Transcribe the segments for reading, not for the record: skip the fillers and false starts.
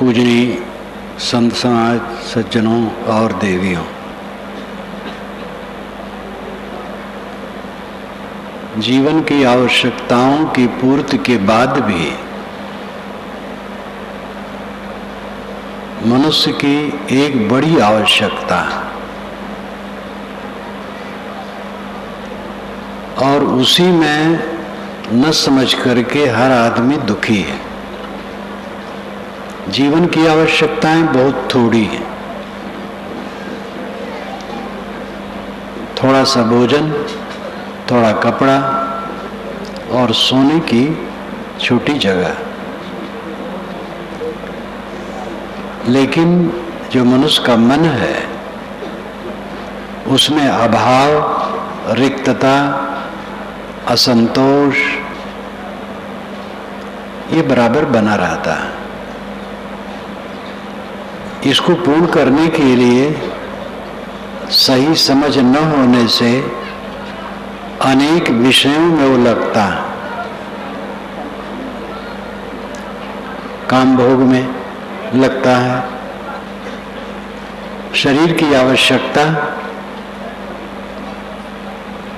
पूजनीय संत समाज, सज्जनों और देवियों, जीवन की आवश्यकताओं की पूर्ति के बाद भी मनुष्य की एक बड़ी आवश्यकता और उसी में न समझ करके हर आदमी दुखी है। जीवन की आवश्यकताएं बहुत थोड़ी हैं। थोड़ा सा भोजन, थोड़ा कपड़ा और सोने की छोटी जगह। लेकिन जो मनुष्य का मन है उसमें अभाव, रिक्तता, असंतोष ये बराबर बना रहता है। इसको पूर्ण करने के लिए सही समझ न होने से अनेक विषयों में वो लगता है। काम भोग में लगता है, शरीर की आवश्यकता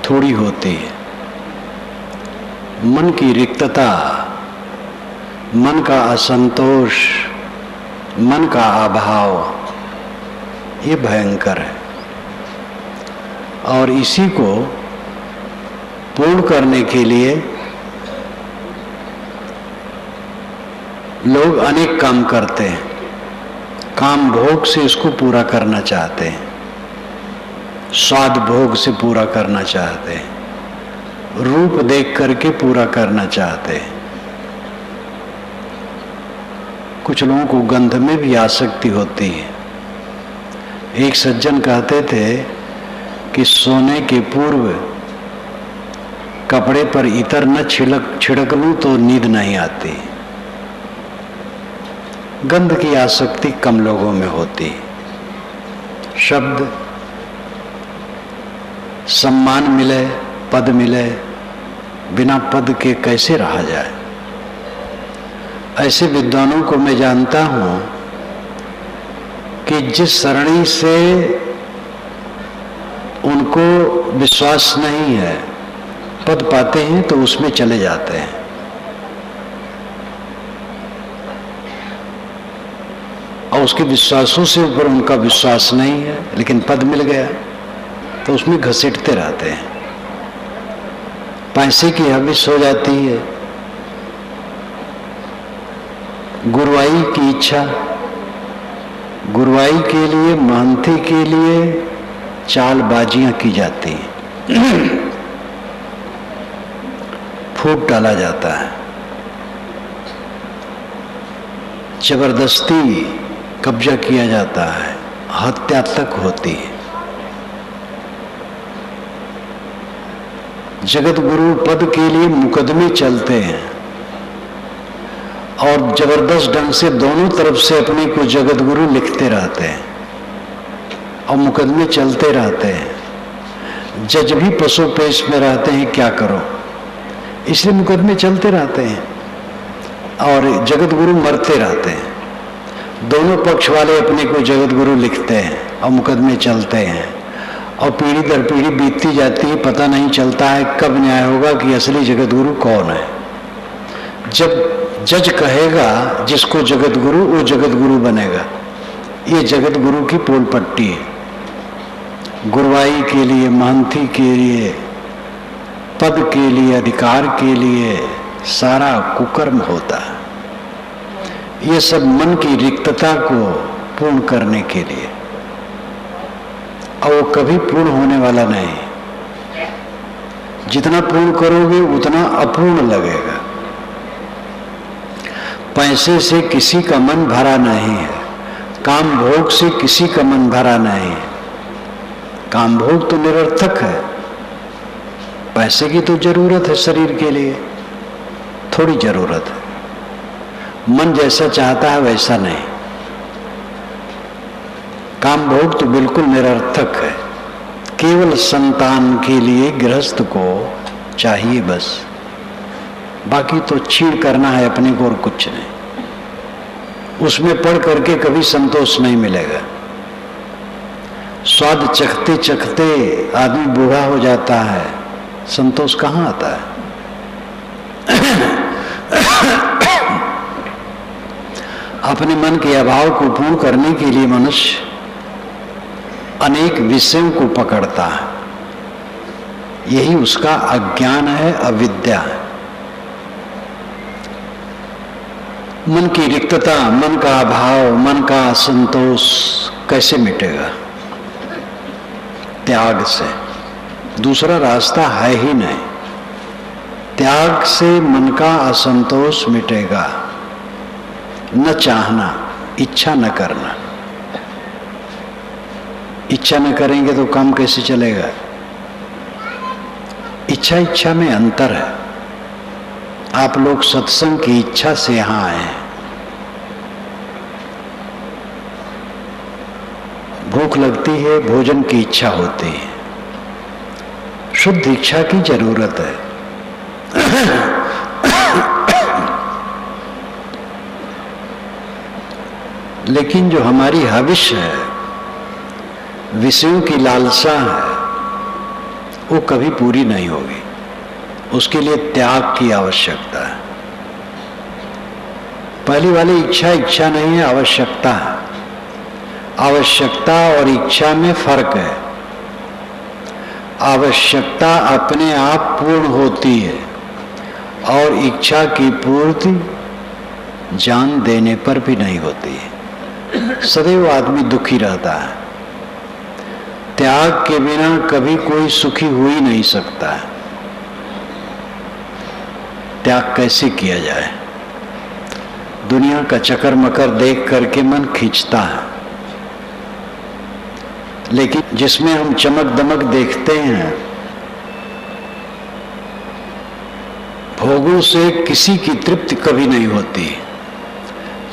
थोड़ी होती है, मन की रिक्तता, मन का असंतोष, मन का अभाव ये भयंकर है। और इसी को पूर्ण करने के लिए लोग अनेक काम करते हैं। काम भोग से इसको पूरा करना चाहते हैं, स्वाद भोग से पूरा करना चाहते हैं, रूप देख करके पूरा करना चाहते हैं। कुछ लोगों को गंध में भी आसक्ति होती है। एक सज्जन कहते थे कि सोने के पूर्व कपड़े पर इतर न छिड़क लूं तो नींद नहीं आती। गंध की आसक्ति कम लोगों में होती। शब्द, सम्मान मिले, पद मिले, बिना पद के कैसे रहा जाए। ऐसे विद्वानों को मैं जानता हूं कि जिस सरणी से उनको विश्वास नहीं है, पद पाते हैं तो उसमें चले जाते हैं। और उसके विश्वासों से ऊपर उनका विश्वास नहीं है, लेकिन पद मिल गया तो उसमें घसीटते रहते हैं। पैसे की हविस हो जाती है, गुरुवाई की इच्छा, गुरुवाई के लिए, महंती के लिए चालबाजियां की जाती हैं, फूट डाला जाता है, जबरदस्ती कब्जा किया जाता है, हत्या तक होती है। जगत गुरु पद के लिए मुकदमे चलते हैं और जबरदस्त ढंग से दोनों तरफ से अपने को जगत गुरु लिखते रहते हैं और मुकदमे चलते रहते हैं। जज भी पसोपेश में रहते हैं, क्या करो, इसलिए मुकदमे चलते रहते हैं और जगत गुरु मरते रहते हैं। दोनों पक्ष वाले अपने को जगत गुरु लिखते हैं और मुकदमे चलते हैं और पीढ़ी दर पीढ़ी बीतती जाती है। पता नहीं चलता है कब न्याय होगा कि असली जगत गुरु कौन है। जब जज कहेगा जिसको जगत गुरु, वो जगत गुरु बनेगा। ये जगत गुरु की पोल पट्टी है। गुरुवाई के लिए, महंती के लिए, पद के लिए, अधिकार के लिए सारा कुकर्म होता है। ये सब मन की रिक्तता को पूर्ण करने के लिए, और वो कभी पूर्ण होने वाला नहीं। जितना पूर्ण करोगे उतना अपूर्ण लगेगा। पैसे से किसी का मन भरा नहीं है, काम भोग से किसी का मन भरा नहीं है। काम भोग तो निरर्थक है, पैसे की तो जरूरत है शरीर के लिए, थोड़ी जरूरत है। मन जैसा चाहता है वैसा नहीं। काम भोग तो बिल्कुल निरर्थक है। केवल संतान के लिए गृहस्थ को चाहिए बस, बाकी तो छीड़ करना है अपने को और कुछ नहीं। उसमें पढ़ करके कभी संतोष नहीं मिलेगा। स्वाद चखते चखते आदमी बूढ़ा हो जाता है, संतोष कहाँ आता है? अपने मन के अभाव को पूर्ण करने के लिए मनुष्य अनेक विषयों को पकड़ता है, यही उसका अज्ञान है, अविद्या है। मन की रिक्तता, मन का अभाव, मन का असंतोष कैसे मिटेगा? त्याग से, दूसरा रास्ता है ही नहीं। त्याग से मन का असंतोष मिटेगा, न चाहना, इच्छा न करना। इच्छा न करेंगे तो काम कैसे चलेगा? इच्छा इच्छा में अंतर है। आप लोग सत्संग की इच्छा से यहां आए हैं, भूख लगती है, भोजन की इच्छा होती है, शुद्ध इच्छा की जरूरत है। लेकिन जो हमारी हविष्य है, विषयों की लालसा है, वो कभी पूरी नहीं होगी। उसके लिए त्याग की आवश्यकता है। पहली वाली इच्छा इच्छा नहीं है, आवश्यकता है। आवश्यकता और इच्छा में फर्क है। आवश्यकता अपने आप पूर्ण होती है और इच्छा की पूर्ति जान देने पर भी नहीं होती है। सदैव आदमी दुखी रहता है। त्याग के बिना कभी कोई सुखी हो ही नहीं सकता है। त्याग कैसे किया जाए? दुनिया का चक्कर मकर देख करके मन खींचता है, लेकिन जिसमें हम चमक दमक देखते हैं, भोगों से किसी की तृप्ति कभी नहीं होती।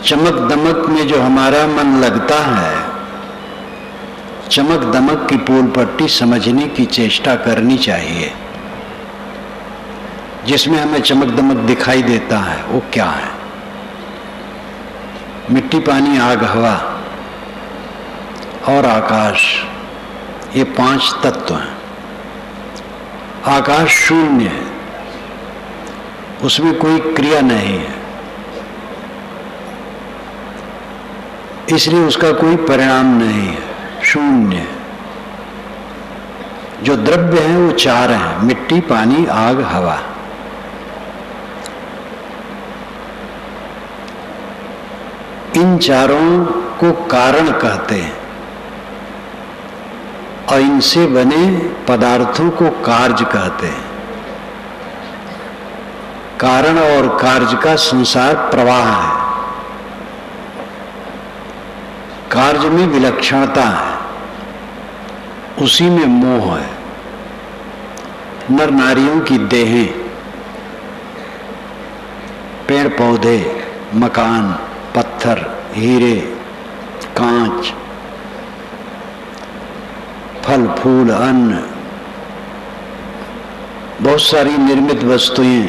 चमक दमक में जो हमारा मन लगता है, चमक दमक की पोल पट्टी समझने की चेष्टा करनी चाहिए। जिसमें हमें चमक दमक दिखाई देता है वो क्या है? मिट्टी, पानी, आग, हवा और आकाश, ये 5 तत्व हैं। आकाश शून्य है, उसमें कोई क्रिया नहीं है, इसलिए उसका कोई परिणाम नहीं है, शून्य। जो द्रव्य हैं वो 4 हैं, मिट्टी, पानी, आग, हवा। इन चारों को कारण कहते हैं और इनसे बने पदार्थों को कार्य कहते हैं। कारण और कार्य का संसार प्रवाह है। कार्य में विलक्षणता है, उसी में मोह है। नर नारियों की देहें, पेड़ पौधे, मकान, पत्थर, हीरे, कांच, फल फूल, अन्न, बहुत सारी निर्मित वस्तुएं,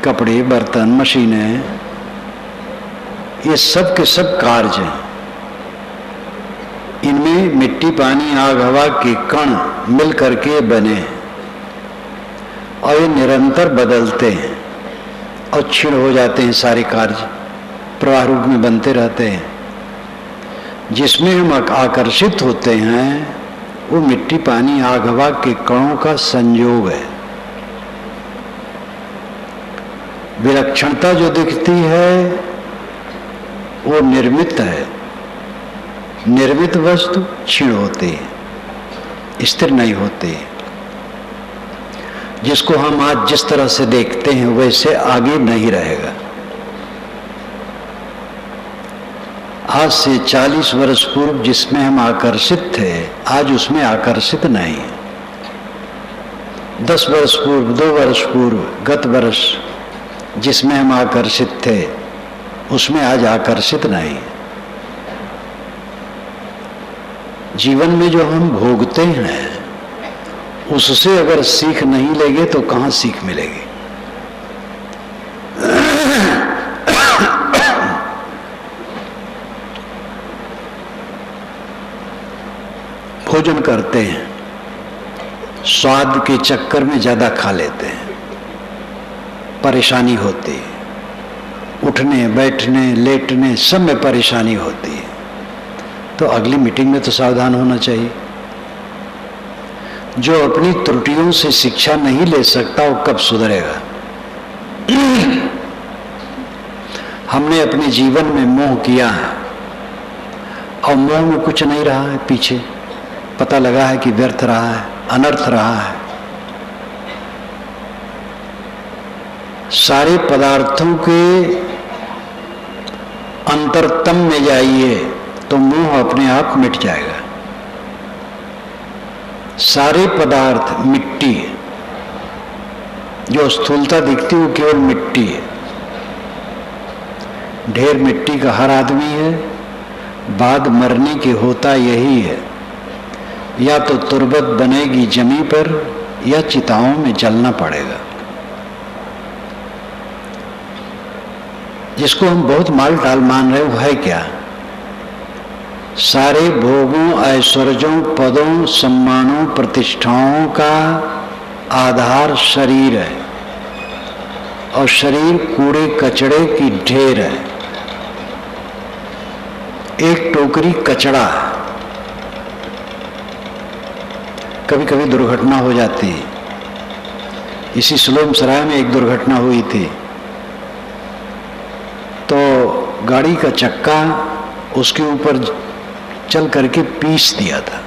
कपड़े, बर्तन, मशीनें, ये सब के सब कार्य हैं। इनमें मिट्टी, पानी, आग, हवा के कण मिल करके बने और ये निरंतर बदलते हैं और क्षीण हो जाते हैं। सारे कार्य प्रवाह रूप में बनते रहते हैं। जिसमें हम आकर्षित होते हैं वो मिट्टी, पानी, आग, हवा के कणों का संयोग है। विलक्षणता जो दिखती है वो निर्मित है। निर्मित वस्तु क्षीण होती है, स्थिर नहीं होती। जिसको हम आज जिस तरह से देखते हैं वैसे आगे नहीं रहेगा। आज से 40 वर्ष पूर्व जिसमें हम आकर्षित थे, आज उसमें आकर्षित नहीं है। 10 वर्ष पूर्व, 2 वर्ष पूर्व, गत वर्ष जिसमें हम आकर्षित थे उसमें आज आकर्षित नहीं। जीवन में जो हम भोगते हैं उससे अगर सीख नहीं लेंगे तो कहां सीख मिलेगी? भोजन करते हैं, स्वाद के चक्कर में ज्यादा खा लेते हैं, परेशानी होती है, उठने बैठने लेटने सब में परेशानी होती है। तो अगली मीटिंग में तो सावधान होना चाहिए। जो अपनी त्रुटियों से शिक्षा नहीं ले सकता वो कब सुधरेगा? हमने अपने जीवन में मोह किया है और मोह में कुछ नहीं रहा है, पीछे पता लगा है कि व्यर्थ रहा है, अनर्थ रहा है। सारे पदार्थों के अंतरतम में जाइए तो मोह अपने आप मिट जाएगा। सारे पदार्थ मिट्टी है, जो स्थूलता दिखती है वो केवल मिट्टी है। ढेर मिट्टी का हर आदमी है, बाद मरने के होता यही है, या तो तुरबत बनेगी जमी पर या चिताओं में जलना पड़ेगा। जिसको हम बहुत माल टाल मान रहे हो है क्या? सारे भोगों, ऐश्वर्यों, पदों, सम्मानों, प्रतिष्ठाओं का आधार शरीर है और शरीर कूड़े कचड़े की ढेर है। एक टोकरी कचड़ा है। कभी कभी दुर्घटना हो जाती है। इसी सुलम सराय में एक दुर्घटना हुई थी, तो गाड़ी का चक्का उसके ऊपर चल करके पीस दिया था,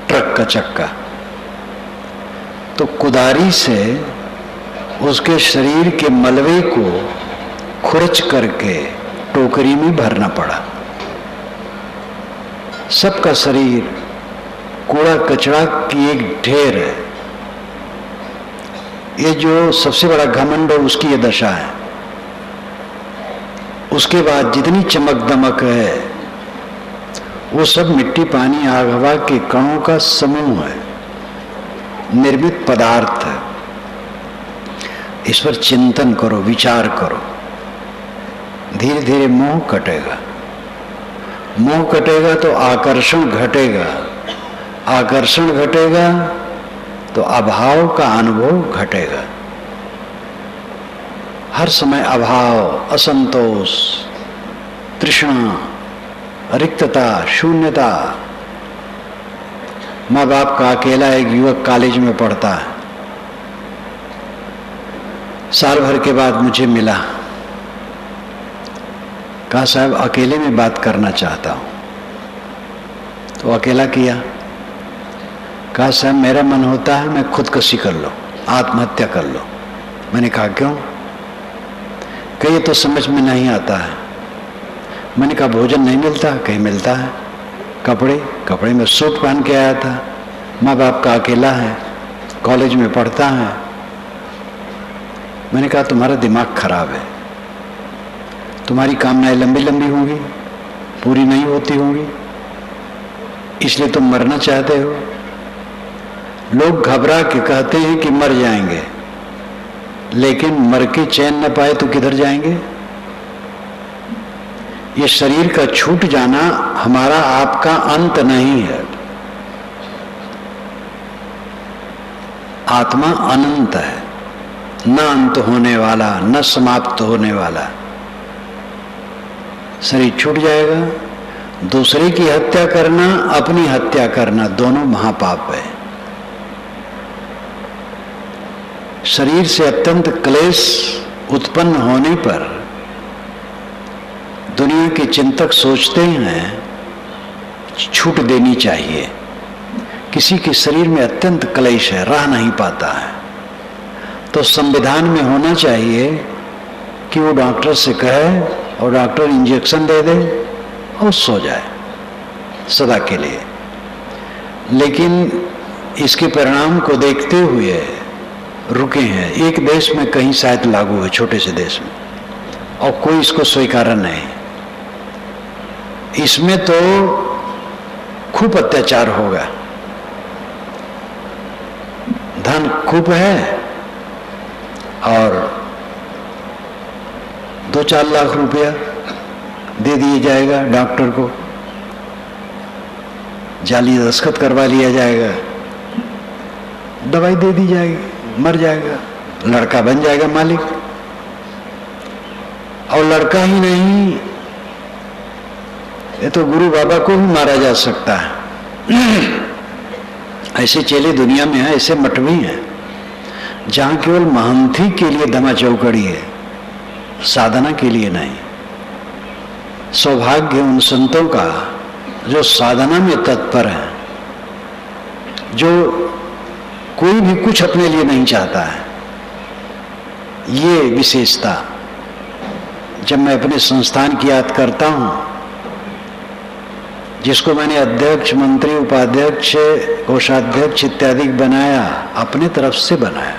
ट्रक का चक्का। तो कुदारी से उसके शरीर के मलबे को खुरच करके टोकरी में भरना पड़ा। सबका शरीर कूड़ा कचड़ा की एक ढेर है। ये जो सबसे बड़ा घमंड है उसकी ये दशा है। उसके बाद जितनी चमक दमक है वो सब मिट्टी पानी आग हवा के कणों का समूह है, निर्मित पदार्थ है। इस पर चिंतन करो, विचार करो। धीरे धीरे मोह कटेगा। मोह कटेगा तो आकर्षण घटेगा, आकर्षण घटेगा तो अभाव का अनुभव घटेगा। हर समय अभाव, असंतोष, तृष्णा, रिक्तता, शून्यता। माँ बाप का अकेला एक युवक कॉलेज में पढ़ता है। साल भर के बाद मुझे मिला, कहा साहब अकेले में बात करना चाहता हूं। तो अकेला किया। कहा साहब मेरा मन होता है मैं खुदकुशी कर लो, आत्महत्या कर लो। मैंने कहा क्यों? कहीं तो समझ में नहीं आता है। मैंने कहा भोजन नहीं मिलता? कहीं मिलता है। कपड़े में सूट पहन के आया था। माँ बाप का अकेला है, कॉलेज में पढ़ता है। मैंने कहा तुम्हारा दिमाग खराब है, तुम्हारी कामनाएं लंबी लंबी होंगी, पूरी नहीं होती होंगी, इसलिए तुम मरना चाहते हो। लोग घबरा के कहते हैं कि मर जाएंगे, लेकिन मर के चैन न पाए तो किधर जाएंगे? ये शरीर का छूट जाना हमारा आपका अंत नहीं है। आत्मा अनंत है, न अंत होने वाला, न समाप्त होने वाला। शरीर छूट जाएगा। दूसरे की हत्या करना, अपनी हत्या करना, दोनों महापाप है। शरीर से अत्यंत क्लेश उत्पन्न होने पर दुनिया के चिंतक सोचते हैं छूट देनी चाहिए। किसी के शरीर में अत्यंत क्लेश है, रह नहीं पाता है, तो संविधान में होना चाहिए कि वो डॉक्टर से कहे और डॉक्टर इंजेक्शन दे दे और सो जाए सदा के लिए। लेकिन इसके परिणाम को देखते हुए रुके हैं। एक देश में कहीं शायद लागू है, छोटे से देश में, और कोई इसको स्वीकार नहीं। इसमें तो खूब अत्याचार होगा। धन खूब है और 2-4 लाख रुपया दे दिया जाएगा डॉक्टर को, जाली दस्तखत करवा लिया जाएगा, दवाई दे दी जाएगी, मर जाएगा, लड़का बन जाएगा मालिक। और लड़का ही नहीं, ये तो गुरु बाबा को भी मारा जा सकता है। ऐसे चेले दुनिया में हैं, ऐसे मठ भी हैं जहां केवल महंती के लिए धमा चौकड़ी है, साधना के लिए नहीं। सौभाग्य उन संतों का जो साधना में तत्पर है, जो कोई भी कुछ अपने लिए नहीं चाहता है। ये विशेषता जब मैं अपने संस्थान की याद करता हूं, जिसको मैंने अध्यक्ष, मंत्री, उपाध्यक्ष, कोषाध्यक्ष इत्यादि बनाया, अपने तरफ से बनाया,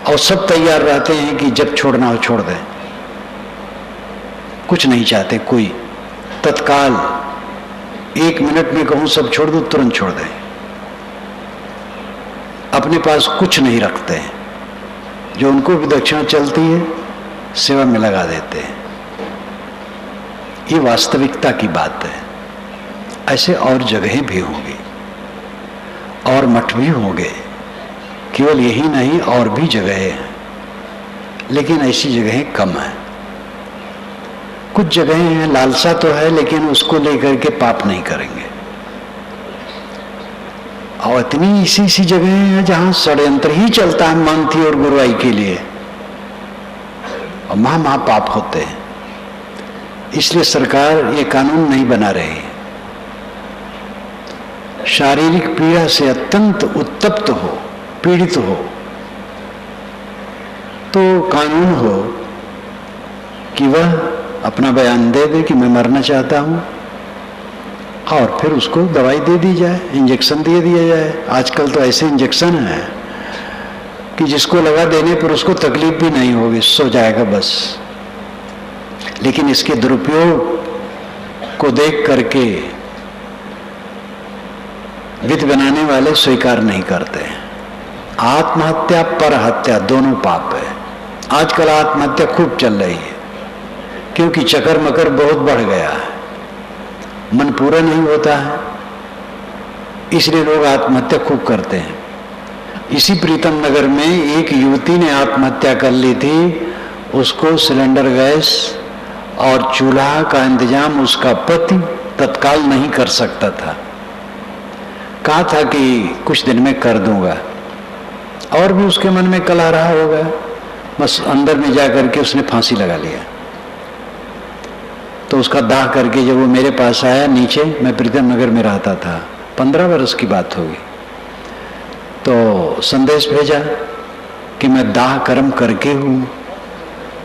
और सब तैयार रहते हैं कि जब छोड़ना हो छोड़ दें, कुछ नहीं चाहते कोई, तत्काल 1 मिनट में कहूं सब छोड़ दो, तुरंत छोड़ दें, अपने पास कुछ नहीं रखते हैं, जो उनको भी दक्षिणा चलती है सेवा में लगा देते हैं। ये वास्तविकता की बात है। ऐसे और जगहें भी होंगी और मठ भी होंगे, केवल यही नहीं और भी जगहें हैं, लेकिन ऐसी जगहें कम हैं। कुछ जगहें हैं लालसा तो है, लेकिन उसको लेकर के पाप नहीं करेंगे। और इतनी इसी जगहें हैं जहां षड्यंत्र ही चलता है मानती और गुरुआई के लिए, और महा पाप होते हैं। इसलिए सरकार ये कानून नहीं बना रही। शारीरिक पीड़ा से अत्यंत उत्तप्त हो, पीड़ित हो, तो कानून हो कि वह अपना बयान दे दे कि मैं मरना चाहता हूं, और फिर उसको दवाई दे दी जाए, इंजेक्शन दे दिया जाए। आजकल तो ऐसे इंजेक्शन है कि जिसको लगा देने पर उसको तकलीफ भी नहीं होगी, सो जाएगा बस। लेकिन इसके दुरुपयोग को देख करके विध बनाने वाले स्वीकार नहीं करते। आत्महत्या पर हत्या दोनों पाप है। आजकल आत्महत्या खूब चल रही है, क्योंकि चक्कर मकर बहुत बढ़ गया है, मन पूरा नहीं होता है, इसलिए लोग आत्महत्या खूब करते हैं। इसी प्रीतम नगर में एक युवती ने आत्महत्या कर ली थी। उसको सिलेंडर गैस और चूल्हा का इंतजाम उसका पति तत्काल नहीं कर सकता था। कहा था कि कुछ दिन में कर दूंगा, और भी उसके मन में कला रहा होगा, बस अंदर में जाकर के उसने फांसी लगा लिया। तो उसका दाह करके जब वो मेरे पास आया नीचे, मैं प्रीतम नगर में रहता था, 15 वर्ष की बात होगी, तो संदेश भेजा कि मैं दाह कर्म करके हूं,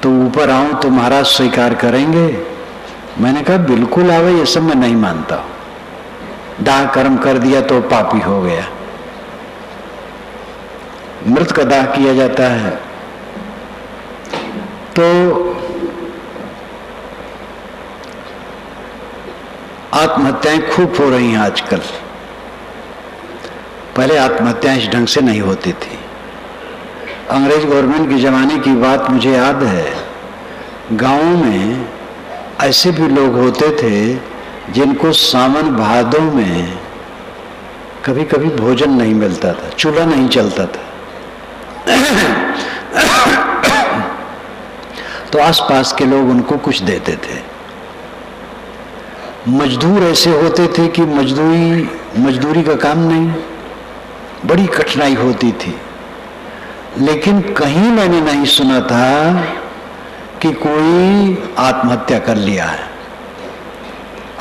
तो ऊपर आऊं तो महाराज स्वीकार करेंगे। मैंने कहा बिल्कुल आवे, ये सब मैं नहीं मानता। दाह कर्म कर दिया तो पापी हो गया। मृत का दाह किया जाता है। तो आत्महत्याएं खूब हो रही हैं आजकल। पहले आत्महत्याएं इस ढंग से नहीं होती थी। अंग्रेज गवर्नमेंट के जमाने की बात मुझे याद है, गांवों में ऐसे भी लोग होते थे जिनको सावन भादों में कभी कभी भोजन नहीं मिलता था, चूल्हा नहीं चलता था। तो आसपास के लोग उनको कुछ देते थे। मजदूर ऐसे होते थे कि मजदूरी का काम नहीं, बड़ी कठिनाई होती थी। लेकिन कहीं मैंने नहीं सुना था कि कोई आत्महत्या कर लिया है।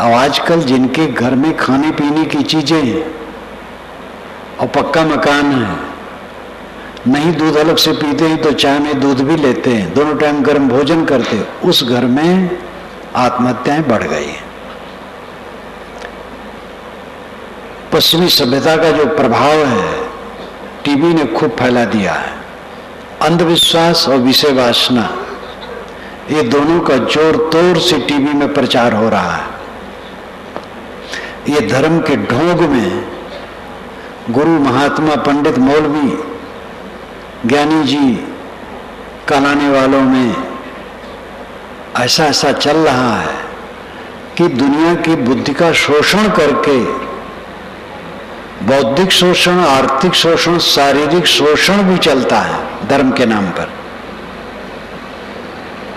और आजकल जिनके घर में खाने पीने की चीजें हैं और पक्का मकान है, नहीं दूध अलग से पीते हैं तो चाय में दूध भी लेते हैं, दोनों टाइम गर्म भोजन करते हैं, उस घर में आत्महत्याएं बढ़ गई हैं। पश्चिमी सभ्यता का जो प्रभाव है टीबी ने खूब फैला दिया है। अंधविश्वास और विषय वासना, ये दोनों का जोर तोड़ से टीवी में प्रचार हो रहा है। ये धर्म के ढोंग में गुरु महात्मा पंडित मौलवी ज्ञानी जी कहलाने वालों में ऐसा चल रहा है कि दुनिया की बुद्धि का शोषण करके, बौद्धिक शोषण, आर्थिक शोषण, शारीरिक शोषण भी चलता है धर्म के नाम पर।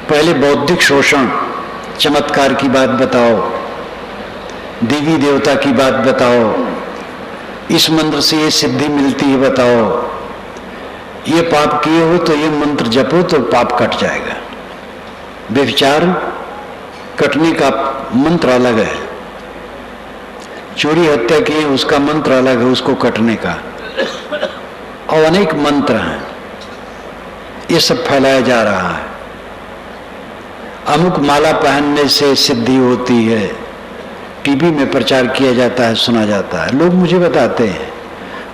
पहले बौद्धिक शोषण, चमत्कार की बात बताओ, देवी देवता की बात बताओ, इस मंत्र से ये सिद्धि मिलती है बताओ, ये पाप किए हो तो ये मंत्र जपो तो पाप कट जाएगा। व्यभिचार कटने का मंत्र अलग है, चोरी हत्या की उसका मंत्र अलग है, उसको कटने का। और अनेक मंत्र हैं, ये सब फैलाया जा रहा है। अमुक माला पहनने से सिद्धि होती है, टीवी में प्रचार किया जाता है, सुना जाता है। लोग मुझे बताते हैं,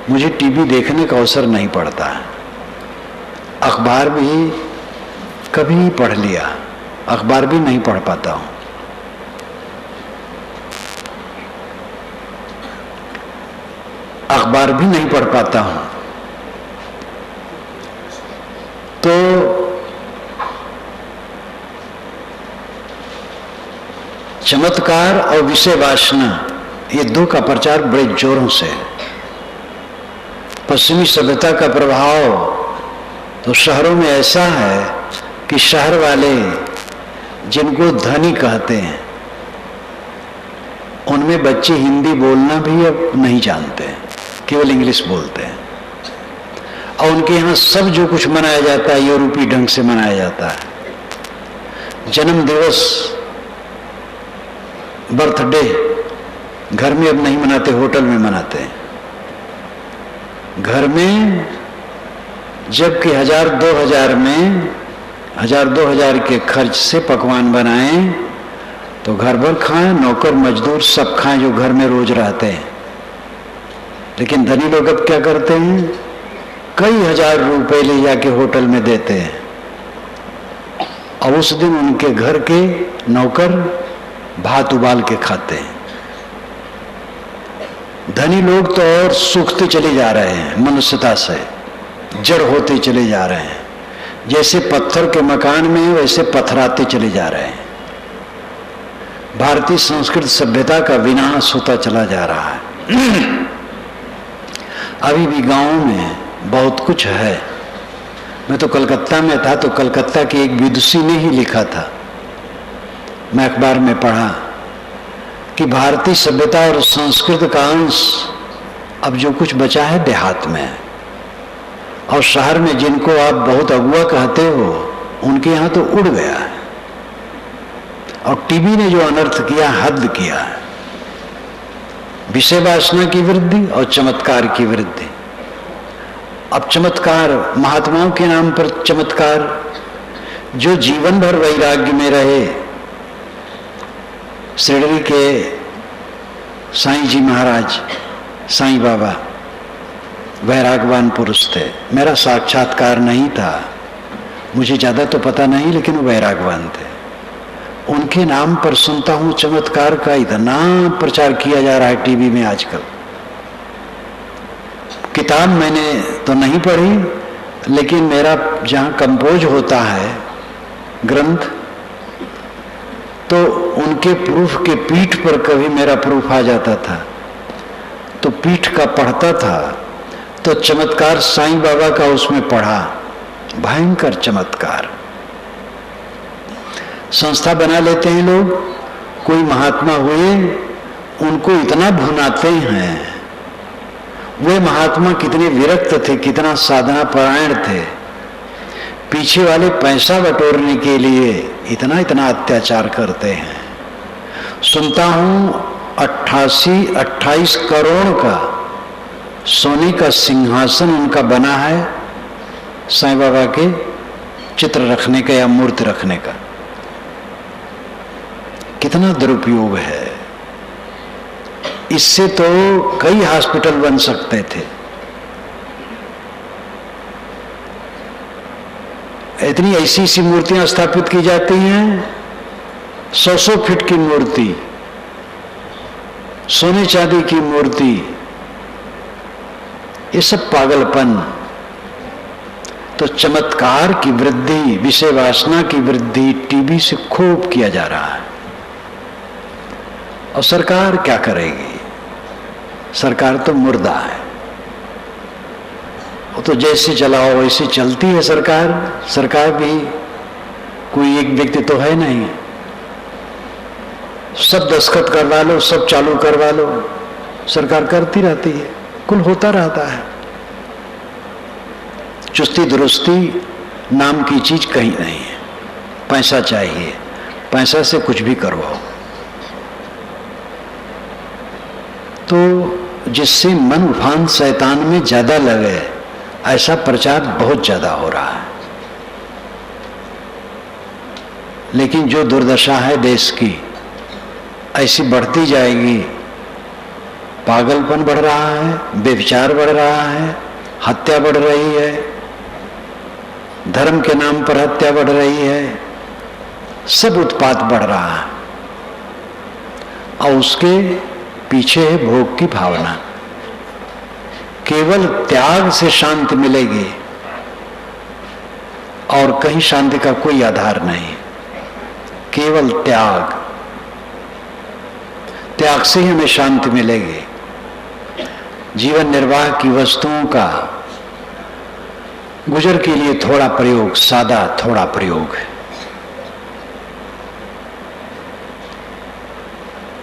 मुझे टीवी देखने का अवसर नहीं पड़ता है। अखबार भी कभी पढ़ लिया, अखबार भी नहीं पढ़ पाता हूं। अखबार भी नहीं पढ़ पाता हूं। तो चमत्कार और विषय वासना, ये दो का प्रचार बड़े जोरों से है। पश्चिमी सभ्यता का प्रभाव तो शहरों में ऐसा है कि शहर वाले जिनको धनी कहते हैं, उनमें बच्चे हिंदी बोलना भी अब नहीं जानते, केवल इंग्लिश बोलते हैं। और उनके यहाँ सब जो कुछ मनाया जाता है यूरोपीय ढंग से मनाया जाता है। जन्म दिवस, बर्थडे घर में अब नहीं मनाते, होटल में मनाते हैं। घर में जबकि 1000-2000 में 1000-2000 के खर्च से पकवान बनाएं तो घर भर खाएं, नौकर मजदूर सब खाएं जो घर में रोज रहते हैं। लेकिन धनी लोग अब क्या करते हैं, कई हजार रुपए ले जाके होटल में देते हैं और उस दिन उनके घर के नौकर भात उबाल के खाते हैं। धनी लोग तो और सूखते चले जा रहे हैं, मनुष्यता से जड़ होते चले जा रहे हैं। जैसे पत्थर के मकान में वैसे पथराते चले जा रहे हैं। भारतीय संस्कृत सभ्यता का विनाश होता चला जा रहा है। अभी भी गांवों में बहुत कुछ है। मैं तो कलकत्ता में था, तो कलकत्ता के एक विदुषी ने ही लिखा था, मैं अखबार में पढ़ा कि भारतीय सभ्यता और संस्कृत का अंश अब जो कुछ बचा है देहात में है, और शहर में जिनको आप बहुत अगुआ कहते हो उनके यहाँ तो उड़ गया है। और टीवी ने जो अनर्थ किया, हद किया है। विषय वासना की वृद्धि और चमत्कार की वृद्धि। अब चमत्कार, महात्माओं के नाम पर चमत्कार, जो जीवन भर वैराग्य में रहे। शिरडी के साईं जी महाराज, साईं बाबा वैरागवान पुरुष थे। मेरा साक्षात्कार नहीं था, मुझे ज्यादा तो पता नहीं, लेकिन वो वैरागवान थे। उनके नाम पर सुनता हूं चमत्कार का इतना प्रचार किया जा रहा है टीवी में आजकल। किताब मैंने तो नहीं पढ़ी, लेकिन मेरा जहां कंपोज होता है ग्रंथ, तो उनके प्रूफ के पीठ पर कभी मेरा प्रूफ आ जाता था, तो पीठ का पढ़ता था, तो चमत्कार साईं बाबा का उसमें पढ़ा। भयंकर चमत्कार। संस्था बना लेते हैं लोग, कोई महात्मा हुए, उनको इतना भुनाते हैं। वे महात्मा कितने विरक्त थे, कितना साधना परायण थे, पीछे वाले पैसा बटोरने के लिए इतना इतना अत्याचार करते हैं। सुनता हूं 28 करोड़ का सोने का सिंहासन उनका बना है, साईं बाबा के चित्र रखने का या मूर्ति रखने का। कितना दुरुपयोग है। इससे तो कई हॉस्पिटल बन सकते थे। इतनी ऐसी ऐसी मूर्तियां स्थापित की जाती हैं, 100 फीट की मूर्ति, सोने चांदी की मूर्ति। ये सब पागलपन। तो चमत्कार की वृद्धि, विषय वासना की वृद्धि टीवी से खूब किया जा रहा है। और सरकार क्या करेगी? सरकार तो मुर्दा है, वो तो जैसे चलाओ वैसे चलती है सरकार। सरकार भी कोई एक व्यक्ति तो है नहीं, सब दस्तखत करवा लो, सब चालू करवा लो, सरकार करती रहती है, कुल होता रहता है। चुस्ती दुरुस्ती नाम की चीज कहीं नहीं है। पैसा चाहिए, पैसा से कुछ भी करवाओ। तो जिससे मन उफान शैतान में ज्यादा लगे, ऐसा प्रचार बहुत ज्यादा हो रहा है। लेकिन जो दुर्दशा है देश की, ऐसी बढ़ती जाएगी। पागलपन बढ़ रहा है, व्यभिचार बढ़ रहा है, हत्या बढ़ रही है, धर्म के नाम पर हत्या बढ़ रही है, सब उत्पात बढ़ रहा है। और उसके पीछे है भोग की भावना। केवल त्याग से शांति मिलेगी और कहीं शांति का कोई आधार नहीं। केवल त्याग, त्याग से ही हमें शांति मिलेगी। जीवन निर्वाह की वस्तुओं का गुजर के लिए थोड़ा प्रयोग, सादा थोड़ा प्रयोग है।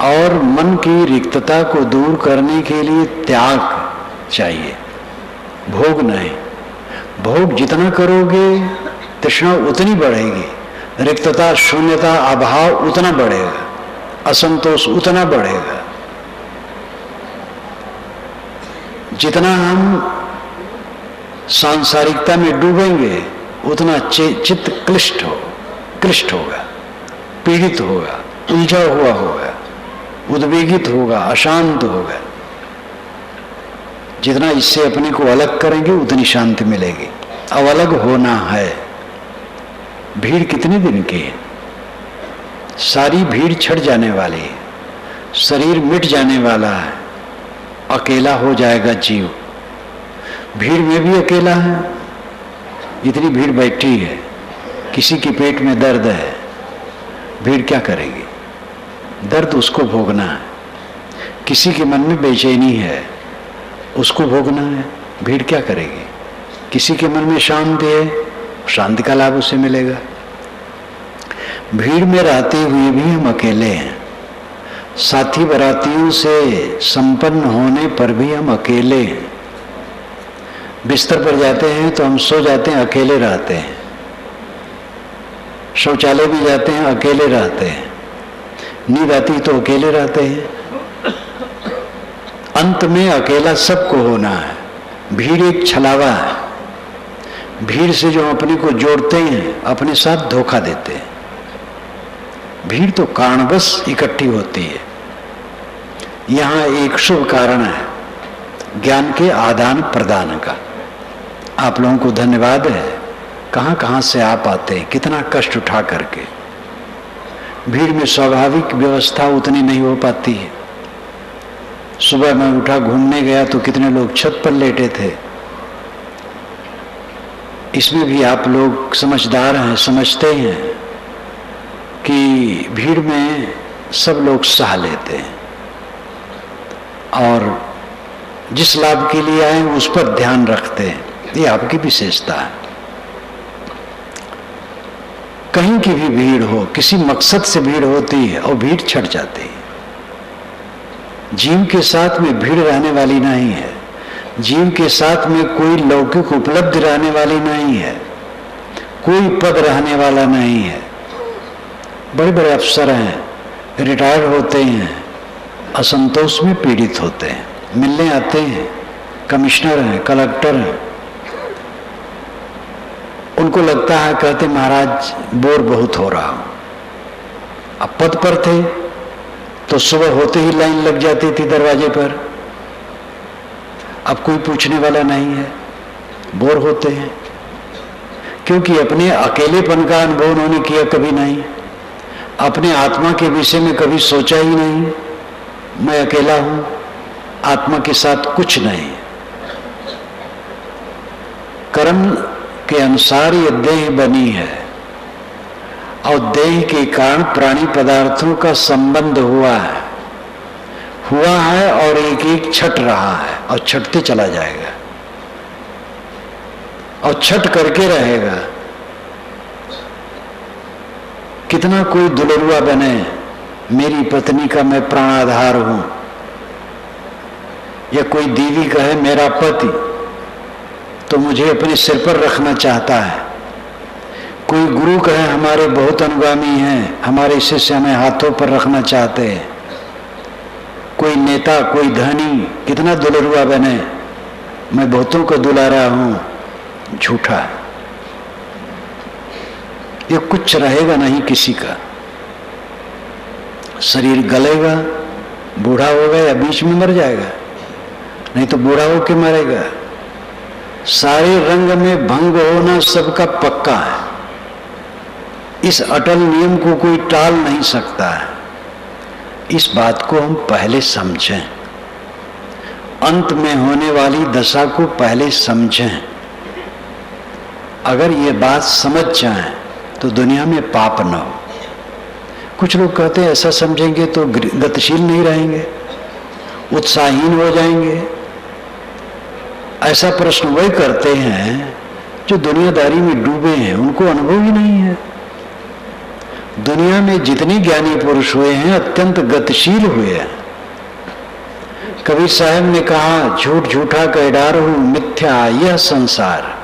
और मन की रिक्तता को दूर करने के लिए त्याग चाहिए, भोग नहीं। भोग जितना करोगे तृष्णा उतनी बढ़ेगी, रिक्तता, शून्यता, अभाव उतना बढ़ेगा, असंतोष उतना बढ़ेगा। जितना हम सांसारिकता में डूबेंगे उतना चित्त क्लिष्ट होगा, पीड़ित होगा, उलझा हुआ होगा, उद्वेगित होगा, अशांत होगा। जितना इससे अपने को अलग करेंगे उतनी शांति मिलेगी। अब अलग होना है। भीड़ कितने दिन की है? सारी भीड़ छट जाने वाली है, शरीर मिट जाने वाला है, अकेला हो जाएगा जीव। भीड़ में भी अकेला है। इतनी भीड़ बैठी है, किसी के पेट में दर्द है, भीड़ क्या करेगी? दर्द उसको भोगना है। किसी के मन में बेचैनी है, उसको भोगना है, भीड़ क्या करेगी? किसी के मन में शांति है, शांति का लाभ उसे मिलेगा। भीड़ में रहते हुए भी हम अकेले हैं। साथी बरातियों से संपन्न होने पर भी हम अकेले हैं। बिस्तर पर जाते हैं तो हम सो जाते हैं, अकेले रहते हैं। शौचालय भी जाते हैं, अकेले रहते हैं। नींद आती तो अकेले रहते हैं। अंत में अकेला सबको होना है। भीड़ एक छलावा है। भीड़ से जो अपने को जोड़ते हैं अपने साथ धोखा देते हैं। भीड़ तो कारणवश इकट्ठी होती है। यहाँ एक शुभ कारण है ज्ञान के आदान प्रदान का। आप लोगों को धन्यवाद है, कहाँ कहाँ से आप आते हैं, कितना कष्ट उठा करके। भीड़ में स्वाभाविक व्यवस्था उतनी नहीं हो पाती है। सुबह मैं उठा, घूमने गया तो कितने लोग छत पर लेटे थे। इसमें भी आप लोग समझदार हैं, समझते हैं कि भीड़ में सब लोग सह लेते हैं और जिस लाभ के लिए आए उस पर ध्यान रखते हैं। ये आपकी विशेषता है। कहीं की भी भीड़ हो, किसी मकसद से भीड़ होती है और भीड़ छट जाती है। जीव के साथ में भीड़ रहने वाली नहीं है। जीव के साथ में कोई लौकिक उपलब्धि रहने वाली नहीं है, कोई पद रहने वाला नहीं है। बड़े बड़े अफसर हैं, रिटायर होते हैं, असंतोष में पीड़ित होते हैं, मिलने आते हैं। कमिश्नर हैं, कलेक्टर हैं, उनको लगता है, कहते महाराज बोर बहुत हो रहा हूं। अब पद पर थे तो सुबह होते ही लाइन लग जाती थी दरवाजे पर। अब कोई पूछने वाला नहीं है, बोर होते हैं, क्योंकि अपने अकेलेपन का अनुभव उन्होंने किया कभी नहीं। अपने आत्मा के विषय में कभी सोचा ही नहीं, मैं अकेला हूं, आत्मा के साथ कुछ नहीं। कर्म के अनुसार ये देह बनी है और देह के कारण प्राणी पदार्थों का संबंध हुआ है। हुआ है और एक एक छट रहा है और छटते चला जाएगा और छट करके रहेगा। कितना कोई दुलरुआ बने, मेरी पत्नी का मैं प्राणाधार हूं, या कोई दीवी कहे मेरा पति तो मुझे अपने सिर पर रखना चाहता है, कोई गुरु कहे हमारे बहुत अनुगामी हैं, हमारे शिष्य हमें हाथों पर रखना चाहते हैं, कोई नेता कोई धनी कितना दुलरुआ बने, मैं बहुतों को दुलारा हूं, झूठा है। ये कुछ रहेगा नहीं किसी का, शरीर गलेगा, बूढ़ा होगा या बीच में मर जाएगा, नहीं तो बूढ़ा होके मरेगा। सारे रंग में भंग होना सबका पक्का है, इस अटल नियम को कोई टाल नहीं सकता है। इस बात को हम पहले समझें, अंत में होने वाली दशा को पहले समझें। अगर ये बात समझ जाएं तो दुनिया में पाप न हो। कुछ लोग कहते हैं ऐसा समझेंगे तो गतिशील नहीं रहेंगे, उत्साहहीन हो जाएंगे। ऐसा प्रश्न वही करते हैं जो दुनियादारी में डूबे हैं, उनको अनुभव ही नहीं है। दुनिया में जितने ज्ञानी पुरुष हुए हैं अत्यंत गतिशील हुए हैं। कबीर साहब ने कहा, झूठ झूठा कह डार हूं, मिथ्या यह संसार।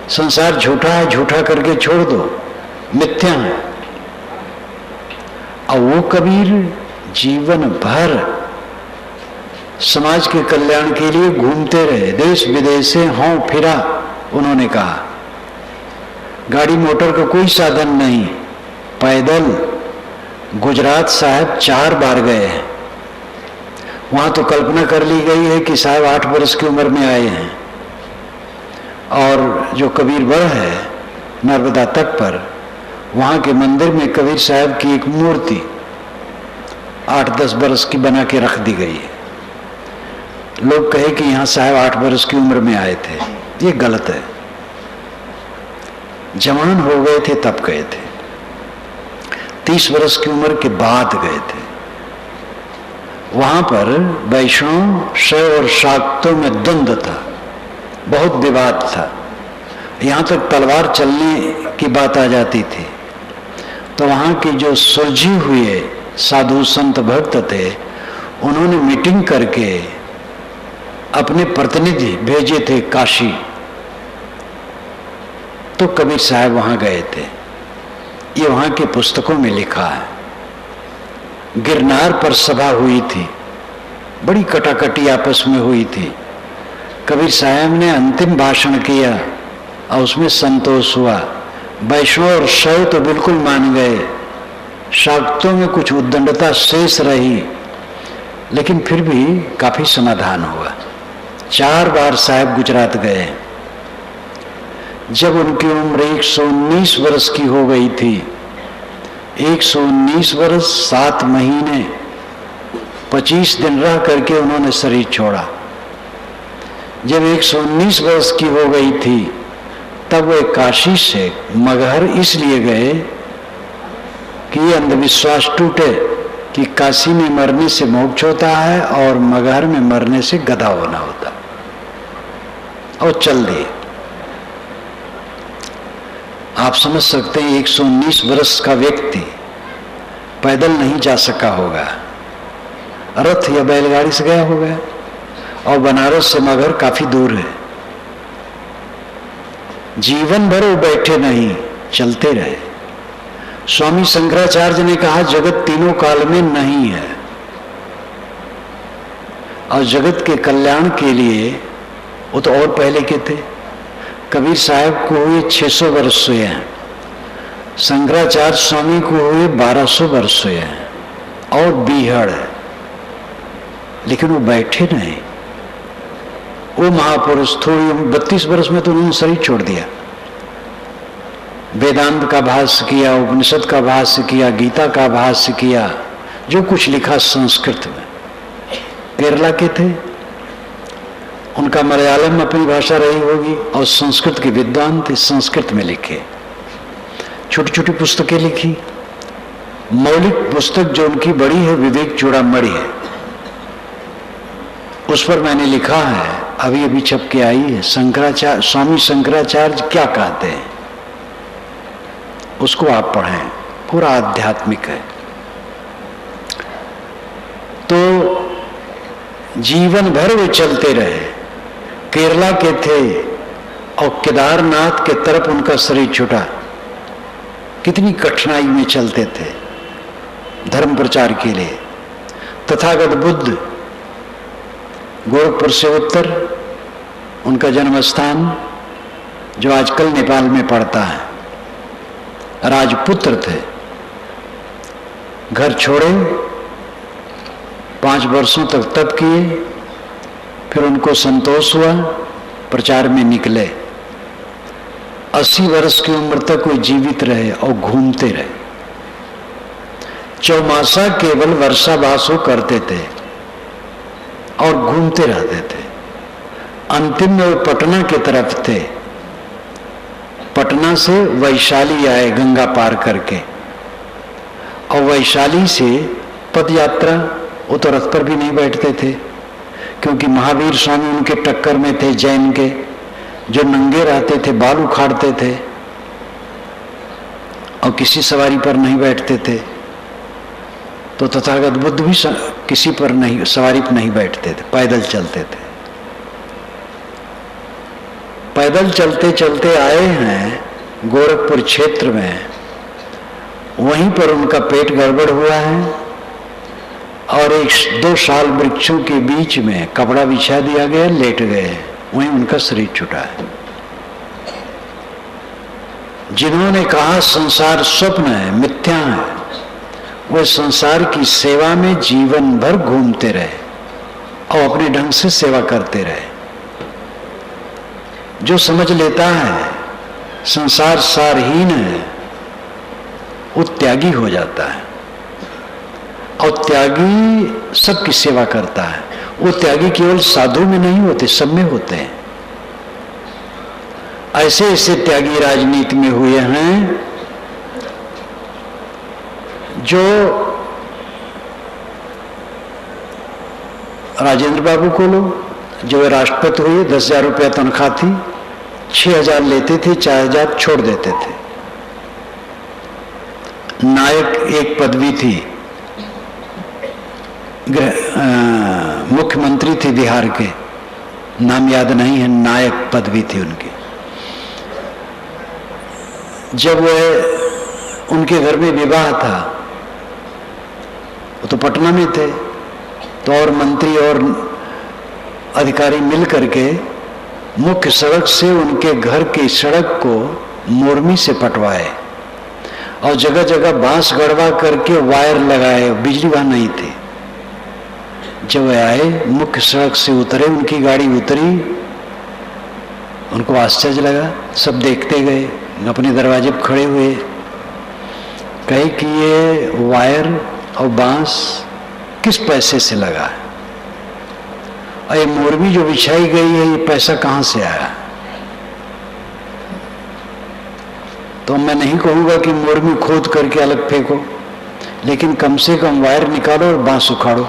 संसार झूठा है, झूठा करके छोड़ दो, मिथ्या है। और वो कबीर जीवन भर समाज के कल्याण के लिए घूमते रहे, देश विदेश से हों फिरा। उन्होंने कहा गाड़ी मोटर का कोई साधन नहीं, पैदल गुजरात साहब 4 बार गए हैं। वहां तो कल्पना कर ली गई है कि साहब 8 वर्ष की उम्र में आए हैं। और जो कबीर बड़ है नर्मदा तट पर, वहां के मंदिर में कबीर साहब की एक मूर्ति 8-10 वर्ष की बना के रख दी गई है। लोग कहे कि यहां साहब 8 वर्ष की उम्र में आए थे, ये गलत है। जवान हो गए थे तब गए थे, 30 वर्ष की उम्र के बाद गए थे। वहां पर वैष्णव शैव और शाक्तों में द्वंद्व था, बहुत विवाद था, यहां तक तलवार चलने की बात आ जाती थी। तो वहां के जो सुलझे हुए साधु संत भक्त थे, उन्होंने मीटिंग करके अपने प्रतिनिधि भेजे थे काशी। तो कबीर साहब वहां गए थे, ये वहां की पुस्तकों में लिखा है। गिरनार पर सभा हुई थी, बड़ी कटाकटी आपस में हुई थी। कबीर साहब ने अंतिम भाषण किया और उसमें संतोष हुआ। वैष्णव और शैव तो बिल्कुल मान गए, शाक्तों में कुछ उद्दंडता शेष रही, लेकिन फिर भी काफी समाधान हुआ। 4 बार साहब गुजरात गए। जब उनकी उम्र 119 वर्ष की हो गई थी, 119 वर्ष 7 महीने 25 दिन रह करके उन्होंने शरीर छोड़ा। जब 119 वर्ष की हो गई थी, तब वे काशी से मगहर इसलिए गए कि ये अंधविश्वास टूटे कि काशी में मरने से मोक्ष होता है और मगहर में मरने से गधा होना होता, और चल दिए। आप समझ सकते हैं 119 वर्ष का व्यक्ति पैदल नहीं जा सका होगा, रथ या बैलगाड़ी से गया होगा, और बनारस से मगहर काफी दूर है। जीवन भर वो बैठे नहीं, चलते रहे। स्वामी शंकराचार्य ने कहा जगत तीनों काल में नहीं है, और जगत के कल्याण के लिए वो तो और पहले के थे। कबीर साहब को हुए 600 वर्ष हुए हैं, शंकराचार्य स्वामी को हुए 1200 वर्ष हुए हैं, और बीहड़ है, लेकिन वो बैठे नहीं। वो महापुरुष थोड़ी 32 वर्ष में तो उन्होंने शरीर छोड़ दिया। वेदांत का भाष्य किया, उपनिषद का भाष्य किया, गीता का भाष्य किया, जो कुछ लिखा संस्कृत में। केरला के थे, उनका मलयालम में अपनी भाषा रही होगी, और संस्कृत के विद्वान थे, संस्कृत में लिखे। छोटी छोटी पुस्तकें लिखी, मौलिक पुस्तक जो उनकी बड़ी है विवेक चूड़ामणि है, उस पर मैंने लिखा है, अभी अभी छप के आई है, शंकराचार्य, स्वामी शंकराचार्य क्या कहते हैं, उसको आप पढ़ें, पूरा आध्यात्मिक है। तो जीवन भर वे चलते रहे, केरला के थे और केदारनाथ के तरफ उनका शरीर छूटा। कितनी कठिनाई में चलते थे धर्म प्रचार के लिए। तथागत बुद्ध गोरखपुर से उत्तर, उनका जन्म स्थान जो आजकल नेपाल में पड़ता है, राजपुत्र थे। घर छोड़े, 5 वर्षों तक तप किए, फिर उनको संतोष हुआ, प्रचार में निकले। 80 वर्ष की उम्र तक वो जीवित रहे और घूमते रहे। चौमासा केवल वर्षावासो करते थे और घूमते रहते थे। अंतिम में वो पटना की तरफ थे। पटना से वैशाली आए गंगा पार करके, और वैशाली से पद यात्रा, वो तो रथ पर भी नहीं बैठते थे क्योंकि महावीर स्वामी उनके टक्कर में थे, जैन के, जो नंगे रहते थे, बाल उखाड़ते थे और किसी सवारी पर नहीं बैठते थे। तो तथागत बुद्ध भी किसी पर नहीं, सवारी पर नहीं बैठते थे, पैदल चलते थे। पैदल चलते चलते आए हैं गोरखपुर क्षेत्र में, वहीं पर उनका पेट गड़बड़ हुआ है और 1-2 साल वृक्षों के बीच में कपड़ा बिछा दिया गया, लेट गए, वहीं उनका शरीर छूटा है। जिन्होंने कहा संसार स्वप्न है, मिथ्या है, वे संसार की सेवा में जीवन भर घूमते रहे और अपने ढंग से सेवा करते रहे। जो समझ लेता है संसार सारहीन है, वो त्यागी हो जाता है, और त्यागी सबकी सेवा करता है। वो त्यागी केवल साधु में नहीं होते, सब में होते हैं। ऐसे ऐसे त्यागी राजनीति में हुए हैं जो राजेंद्र बाबू को लो, जो वे राष्ट्रपति हुए, 10,000 रुपया तनख्वाह थी, 6,000 लेते थे, 4,000 छोड़ देते थे। नायक एक पदवी थी, मुख्यमंत्री थे बिहार के, नाम याद नहीं है, नायक पदवी थी उनकी। जब वह उनके घर में विवाह था, वो तो पटना में थे, तो और मंत्री और अधिकारी मिल करके मुख्य सड़क से उनके घर की सड़क को मोरमी से पटवाए और जगह जगह बांस गड़वा करके वायर लगाए, बिजली वहां नहीं थी। जब वे आए, मुख्य सड़क से उतरे, उनकी गाड़ी उतरी, उनको आश्चर्य लगा, सब देखते गए, अपने दरवाजे पर खड़े हुए, कहे कि ये वायर और बांस किस पैसे से लगा है, और ये मोरमी जो बिछाई गई है, ये पैसा कहां से आया? तो मैं नहीं कहूंगा कि मोरमी खोद करके अलग फेंको, लेकिन कम से कम वायर निकालो और बांस उखाड़ो।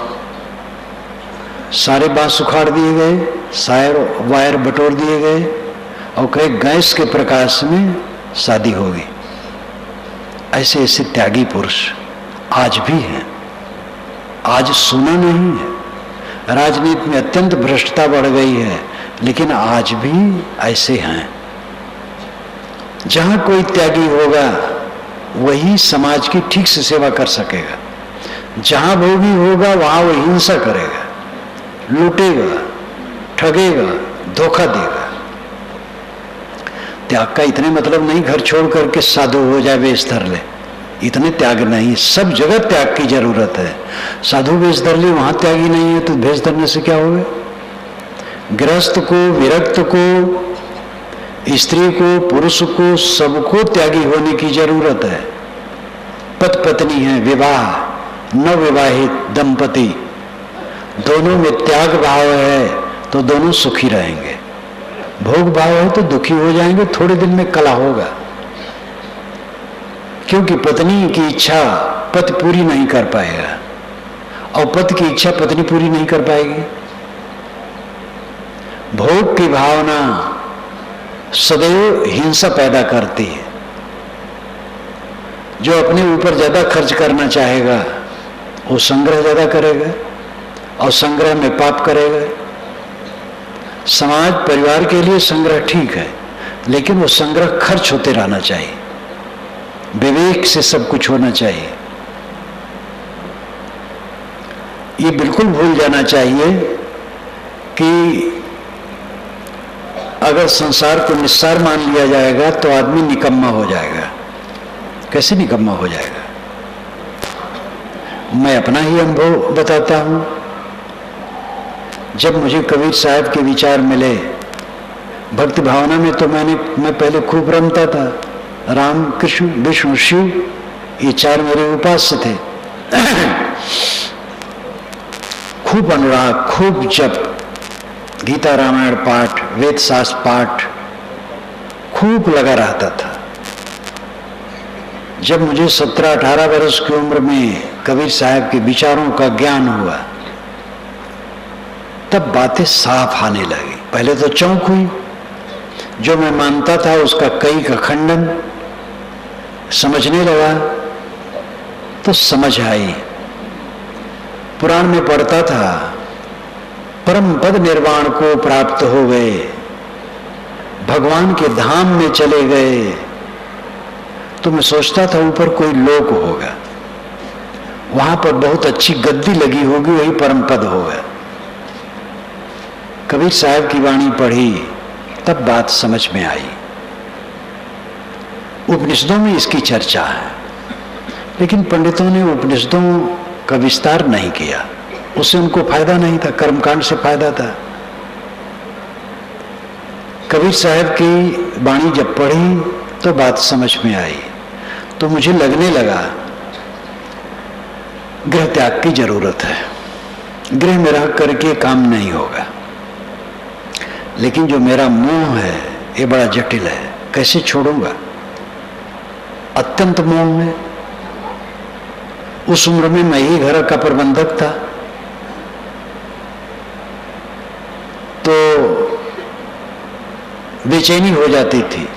सारे बांस उखाड़ दिए गए, सारे वायर बटोर दिए गए, और कहे गैस के प्रकाश में शादी होगी। ऐसे ऐसे त्यागी पुरुष आज भी हैं, आज सुना नहीं है। राजनीति में अत्यंत भ्रष्टता बढ़ गई है, लेकिन आज भी ऐसे हैं। जहां कोई त्यागी होगा वही समाज की ठीक से सेवा कर सकेगा। जहां भोगी होगा वहां वो हिंसा करेगा, लूटेगा, ठगेगा, धोखा देगा। त्याग का इतने मतलब नहीं घर छोड़ करके साधु हो जाए, वेश धर ले, इतने त्याग नहीं। सब जगह त्याग की जरूरत है। साधु वेश धर ले, वहां त्यागी नहीं है तो वेश धरने से क्या होगा? गृहस्थ को, विरक्त को, स्त्री को, पुरुष को, सबको त्यागी होने की जरूरत है। पति पत्नी है, विवाह, नवविवाहित दंपति, दोनों में त्याग भाव है तो दोनों सुखी रहेंगे। भोग भाव है तो दुखी हो जाएंगे, थोड़े दिन में कला होगा। क्योंकि पत्नी की इच्छा पति पूरी नहीं कर पाएगा और पति की इच्छा पत्नी पूरी नहीं कर पाएगी। भोग की भावना सदैव हिंसा पैदा करती है। जो अपने ऊपर ज्यादा खर्च करना चाहेगा वो संग्रह ज्यादा करेगा और संग्रह में पाप करेगा। समाज परिवार के लिए संग्रह ठीक है, लेकिन वो संग्रह खर्च होते रहना चाहिए, विवेक से सब कुछ होना चाहिए। ये बिल्कुल भूल जाना चाहिए कि अगर संसार को निस्सार मान लिया जाएगा तो आदमी निकम्मा हो जाएगा। कैसे निकम्मा हो जाएगा? मैं अपना ही अनुभव बताता हूं। जब मुझे कबीर साहब के विचार मिले भक्ति भावना में, तो मैं पहले खूब रमता था। राम, कृष्ण, विष्णु, शिव, ये चार मेरे उपास्य थे। खूब अनुराग, खूब जप, गीता रामायण पाठ, वेद शास्त्र पाठ खूब लगा रहता था। जब मुझे 17-18 वर्ष की उम्र में कबीर साहब के विचारों का ज्ञान हुआ, तब बातें साफ आने लगी। पहले तो चौंक हुई, जो मैं मानता था उसका कई का खंडन समझने लगा तो समझ आई। पुराण में पढ़ता था परम पद निर्वाण को प्राप्त हो गए, भगवान के धाम में चले गए। तो मैं सोचता था ऊपर कोई लोक होगा, वहां पर बहुत अच्छी गद्दी लगी होगी, वही परम पद होगा। कबीर साहब की वाणी पढ़ी तब बात समझ में आई। उपनिषदों में इसकी चर्चा है, लेकिन पंडितों ने उपनिषदों का विस्तार नहीं किया। उससे उनको फायदा नहीं था, कर्मकांड से फायदा था। कबीर साहब की वाणी जब पढ़ी तो बात समझ में आई। तो मुझे लगने लगा गृह त्याग की जरूरत है, गृह में रह करके काम नहीं होगा। लेकिन जो मेरा मोह है ये बड़ा जटिल है, कैसे छोड़ूंगा? अत्यंत मोह है। उस उम्र में मैं ही घर का प्रबंधक था, तो बेचैनी हो जाती थी।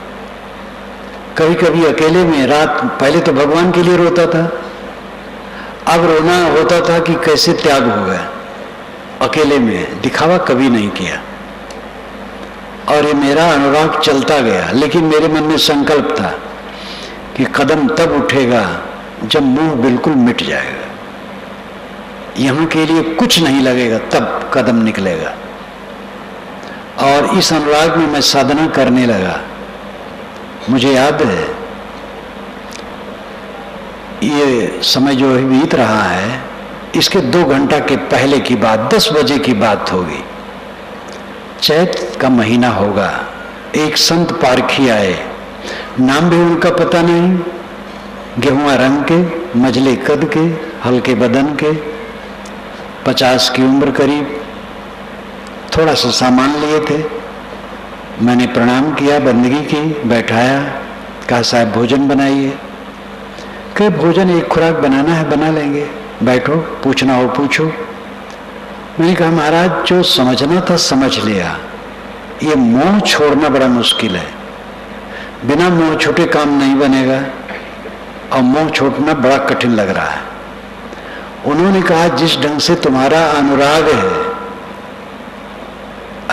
कभी कभी अकेले में रात, पहले तो भगवान के लिए रोता था, अब रोना होता था कि कैसे त्याग हो गया। अकेले में दिखावा कभी नहीं किया और ये मेरा अनुराग चलता गया। लेकिन मेरे मन में संकल्प था कि कदम तब उठेगा जब मोह बिल्कुल मिट जाएगा, यहां के लिए कुछ नहीं लगेगा, तब कदम निकलेगा। और इस अनुराग में मैं साधना करने लगा। मुझे याद है ये समय जो बीत रहा है, इसके 2 घंटा के पहले की बात, 10 बजे की बात होगी। चैत का महीना होगा। एक संत पारखी आए, नाम भी उनका पता नहीं, गेहुआ रंग के, मझले कद के, हल्के बदन के, 50 की उम्र करीब। थोड़ा सा सामान लिए थे। मैंने प्रणाम किया, बंदगी की, बैठाया, कहा साहब भोजन बनाइए। कहे भोजन एक खुराक बनाना है, बना लेंगे, बैठो, पूछना हो पूछो। मैंने कहा महाराज जो समझना था समझ लिया, ये मोह छोड़ना बड़ा मुश्किल है। बिना मोह छूटे काम नहीं बनेगा और मोह छोड़ना बड़ा कठिन लग रहा है। उन्होंने कहा जिस ढंग से तुम्हारा अनुराग है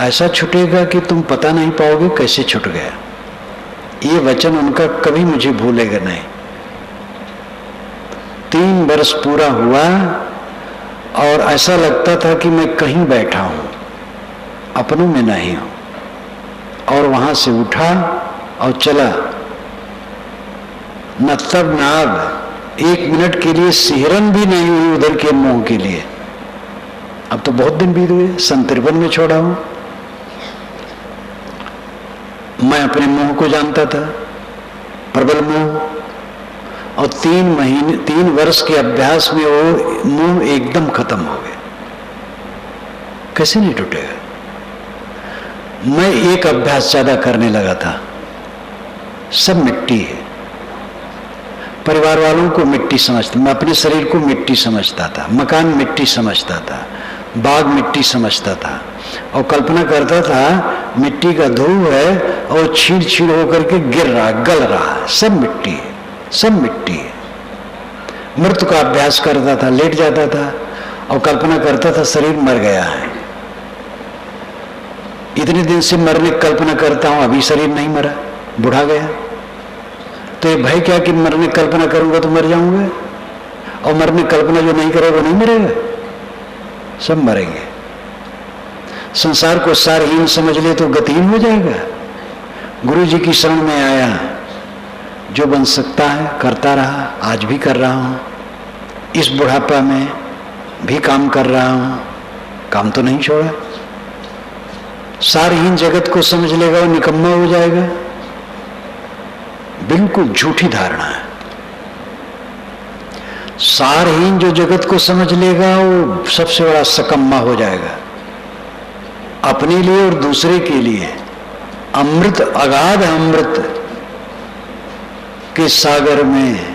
ऐसा छूटेगा कि तुम पता नहीं पाओगे कैसे छूट गया। ये वचन उनका कभी मुझे भूलेगा नहीं। 3 वर्ष पूरा हुआ और ऐसा लगता था कि मैं कहीं बैठा हूं, अपनों में नहीं हूं। और वहां से उठा और चला, न तब न अब 1 मिनट के लिए सिहरन भी नहीं हुई उधर के मोह के लिए। अब तो बहुत दिन बीत गए, सन 53 में छोड़ा हूं। मैं अपने मोह को जानता था, प्रबल मोह, और 3 वर्ष के अभ्यास में वो मोह एकदम खत्म हो गया। कैसे नहीं टूटेगा? मैं एक अभ्यास ज्यादा करने लगा था, सब मिट्टी है। परिवार वालों को मिट्टी समझता, मैं अपने शरीर को मिट्टी समझता था, मकान मिट्टी समझता था, बाग मिट्टी समझता था, और कल्पना करता था मिट्टी का धूल है और छीड़ छीड़ होकर के गिर रहा, गल रहा, सब मिट्टी है, सब मिट्टी है। मृत्यु का अभ्यास करता था, लेट जाता था और कल्पना करता था शरीर मर गया है। इतने दिन से मरने की कल्पना करता हूं, अभी शरीर नहीं मरा, बुढ़ा गया। तो ये भय क्या कि मरने की कल्पना करूंगा तो मर जाऊंगा, और मरने की कल्पना जो नहीं करेगा नहीं मरेगा, सब मरेंगे। संसार को सारहीन समझ ले तो गतिहीन हो जाएगा। गुरु जी की शरण में आया, जो बन सकता है करता रहा, आज भी कर रहा हूं, इस बुढ़ापा में भी काम कर रहा हूं, काम तो नहीं छोड़ा। सारहीन जगत को समझ लेगा वो निकम्मा हो जाएगा, बिल्कुल झूठी धारणा है। सारहीन जो जगत को समझ लेगा वो सबसे बड़ा सकम्मा हो जाएगा, अपने लिए और दूसरे के लिए। अमृत, अगाध अमृत के सागर में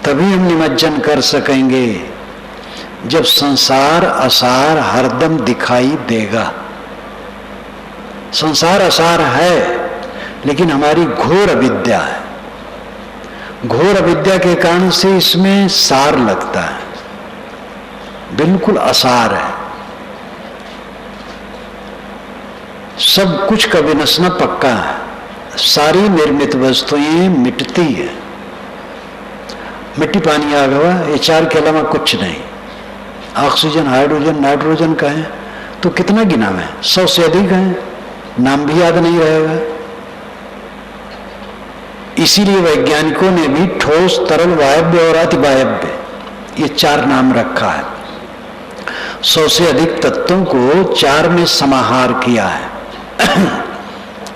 तभी हम निमज्जन कर सकेंगे जब संसार असार हरदम दिखाई देगा। संसार असार है, लेकिन हमारी घोर अविद्या है। घोर अविद्या के कारण से इसमें सार लगता है, बिल्कुल असार है। सब कुछ का विनशना पक्का है, सारी निर्मित वस्तुएं मिटती है। मिट्टी, पानी, आग, हवा, ये चार के अलावा कुछ नहीं। ऑक्सीजन, हाइड्रोजन, नाइट्रोजन का है तो कितना गिनाम है, 100 से अधिक है, नाम भी याद नहीं रहेगा। इसीलिए वैज्ञानिकों ने भी ठोस, तरल, वायव्य और अतिवायव्य ये 4 नाम रखा है। 100 से अधिक तत्वों को 4 में समाहार किया है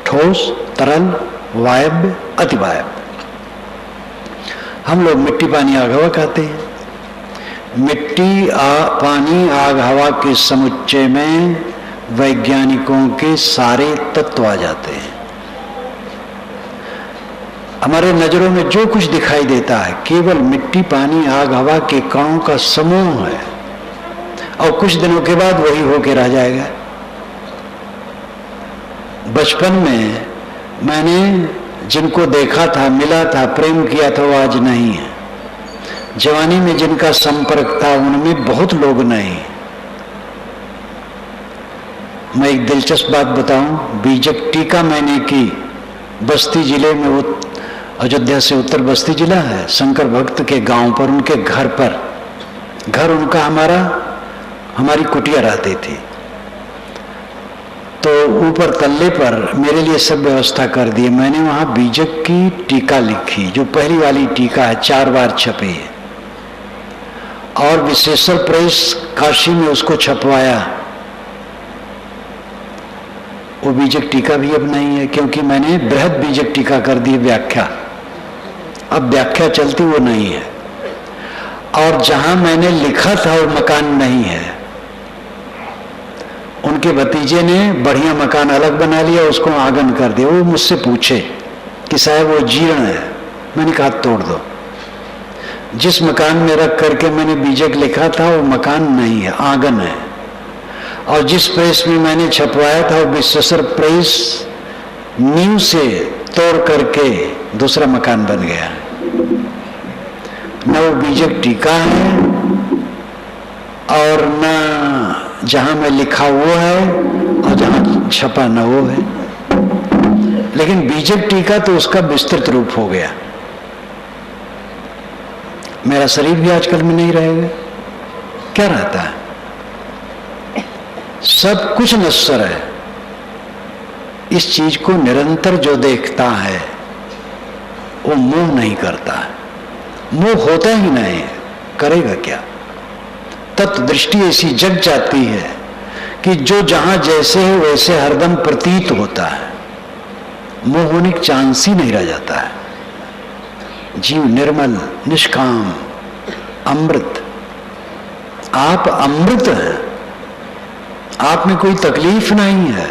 ठोस, तरल, वायव्य, अतिवायव्य। हम लोग मिट्टी, पानी, आग, हवा कहते हैं। मिट्टी, पानी, आग, हवा के समुच्चय में वैज्ञानिकों के सारे तत्व आ जाते हैं। हमारे नजरों में जो कुछ दिखाई देता है केवल मिट्टी, पानी, आग, हवा के कणों का समूह है, और कुछ दिनों के बाद वही होके रह जाएगा। बचपन में मैंने जिनको देखा था, मिला था, प्रेम किया था, वो आज नहीं है। जवानी में जिनका संपर्क था उनमें बहुत लोग नहीं। मैं एक दिलचस्प बात बताऊं, बीजक टीका मैंने की बस्ती जिले में, अयोध्या से उत्तर बस्ती जिला है, शंकर भक्त के गांव पर, उनके घर पर, घर उनका हमारी कुटिया रहती थी। तो ऊपर तल्ले पर मेरे लिए सब व्यवस्था कर दी। मैंने वहां बीजक की टीका लिखी, जो पहली वाली टीका है, 4 बार छपी है, और विशेषर प्रेस काशी में उसको छपवाया। वो बीजक टीका भी अब नहीं है, क्योंकि मैंने बृहद बीजक टीका कर दी व्याख्या। अब व्याख्या चलती वो नहीं है, और जहां मैंने लिखा था वो मकान नहीं है। उनके भतीजे ने बढ़िया मकान अलग बना लिया, उसको आंगन कर दिया। वो मुझसे पूछे कि साहब वो जीर्ण है, मैंने कहा तोड़ दो। जिस मकान में रख करके मैंने बीजक लिखा था वो मकान नहीं है, आंगन है। और जिस प्रेस में मैंने छपवाया था वो विश्वेश्वर प्रेस नींव से तोड़ करके दूसरा मकान बन गया। न वो बीजक टीका है और न जहां मैं लिखा वो है, और जहां छपा न वो है। लेकिन बीजक टीका तो उसका विस्तृत रूप हो गया। मेरा शरीर भी आजकल में नहीं रहेगा, क्या रहता है? सब कुछ नश्वर है। इस चीज को निरंतर जो देखता है वो मोह नहीं करता है, मोह होता ही नहीं, करेगा क्या? तत्व दृष्टि ऐसी जग जाती है कि जो जहां जैसे है वैसे हरदम प्रतीत होता है, मोह होने का चांस ही नहीं रह जाता है। जीव निर्मल, निष्काम, अमृत। आप अमृत हैं, आप में कोई तकलीफ नहीं है।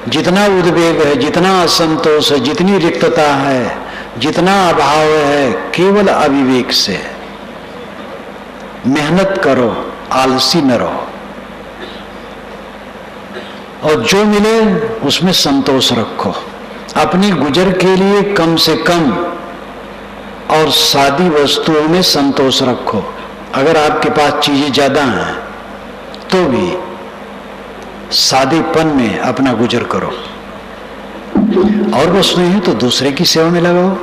जितना उद्वेग है, जितना असंतोष है, जितनी रिक्तता है, जितना अभाव है केवल अविवेक से। मेहनत करो, आलसी न रहो, और जो मिले उसमें संतोष रखो। अपनी गुजर के लिए कम से कम और सादी वस्तुओं में संतोष रखो। अगर आपके पास चीजें ज्यादा हैं तो भी सादेपन में अपना गुजर करो, और वस्तुएं हैं तो दूसरे की सेवा में लगाओ।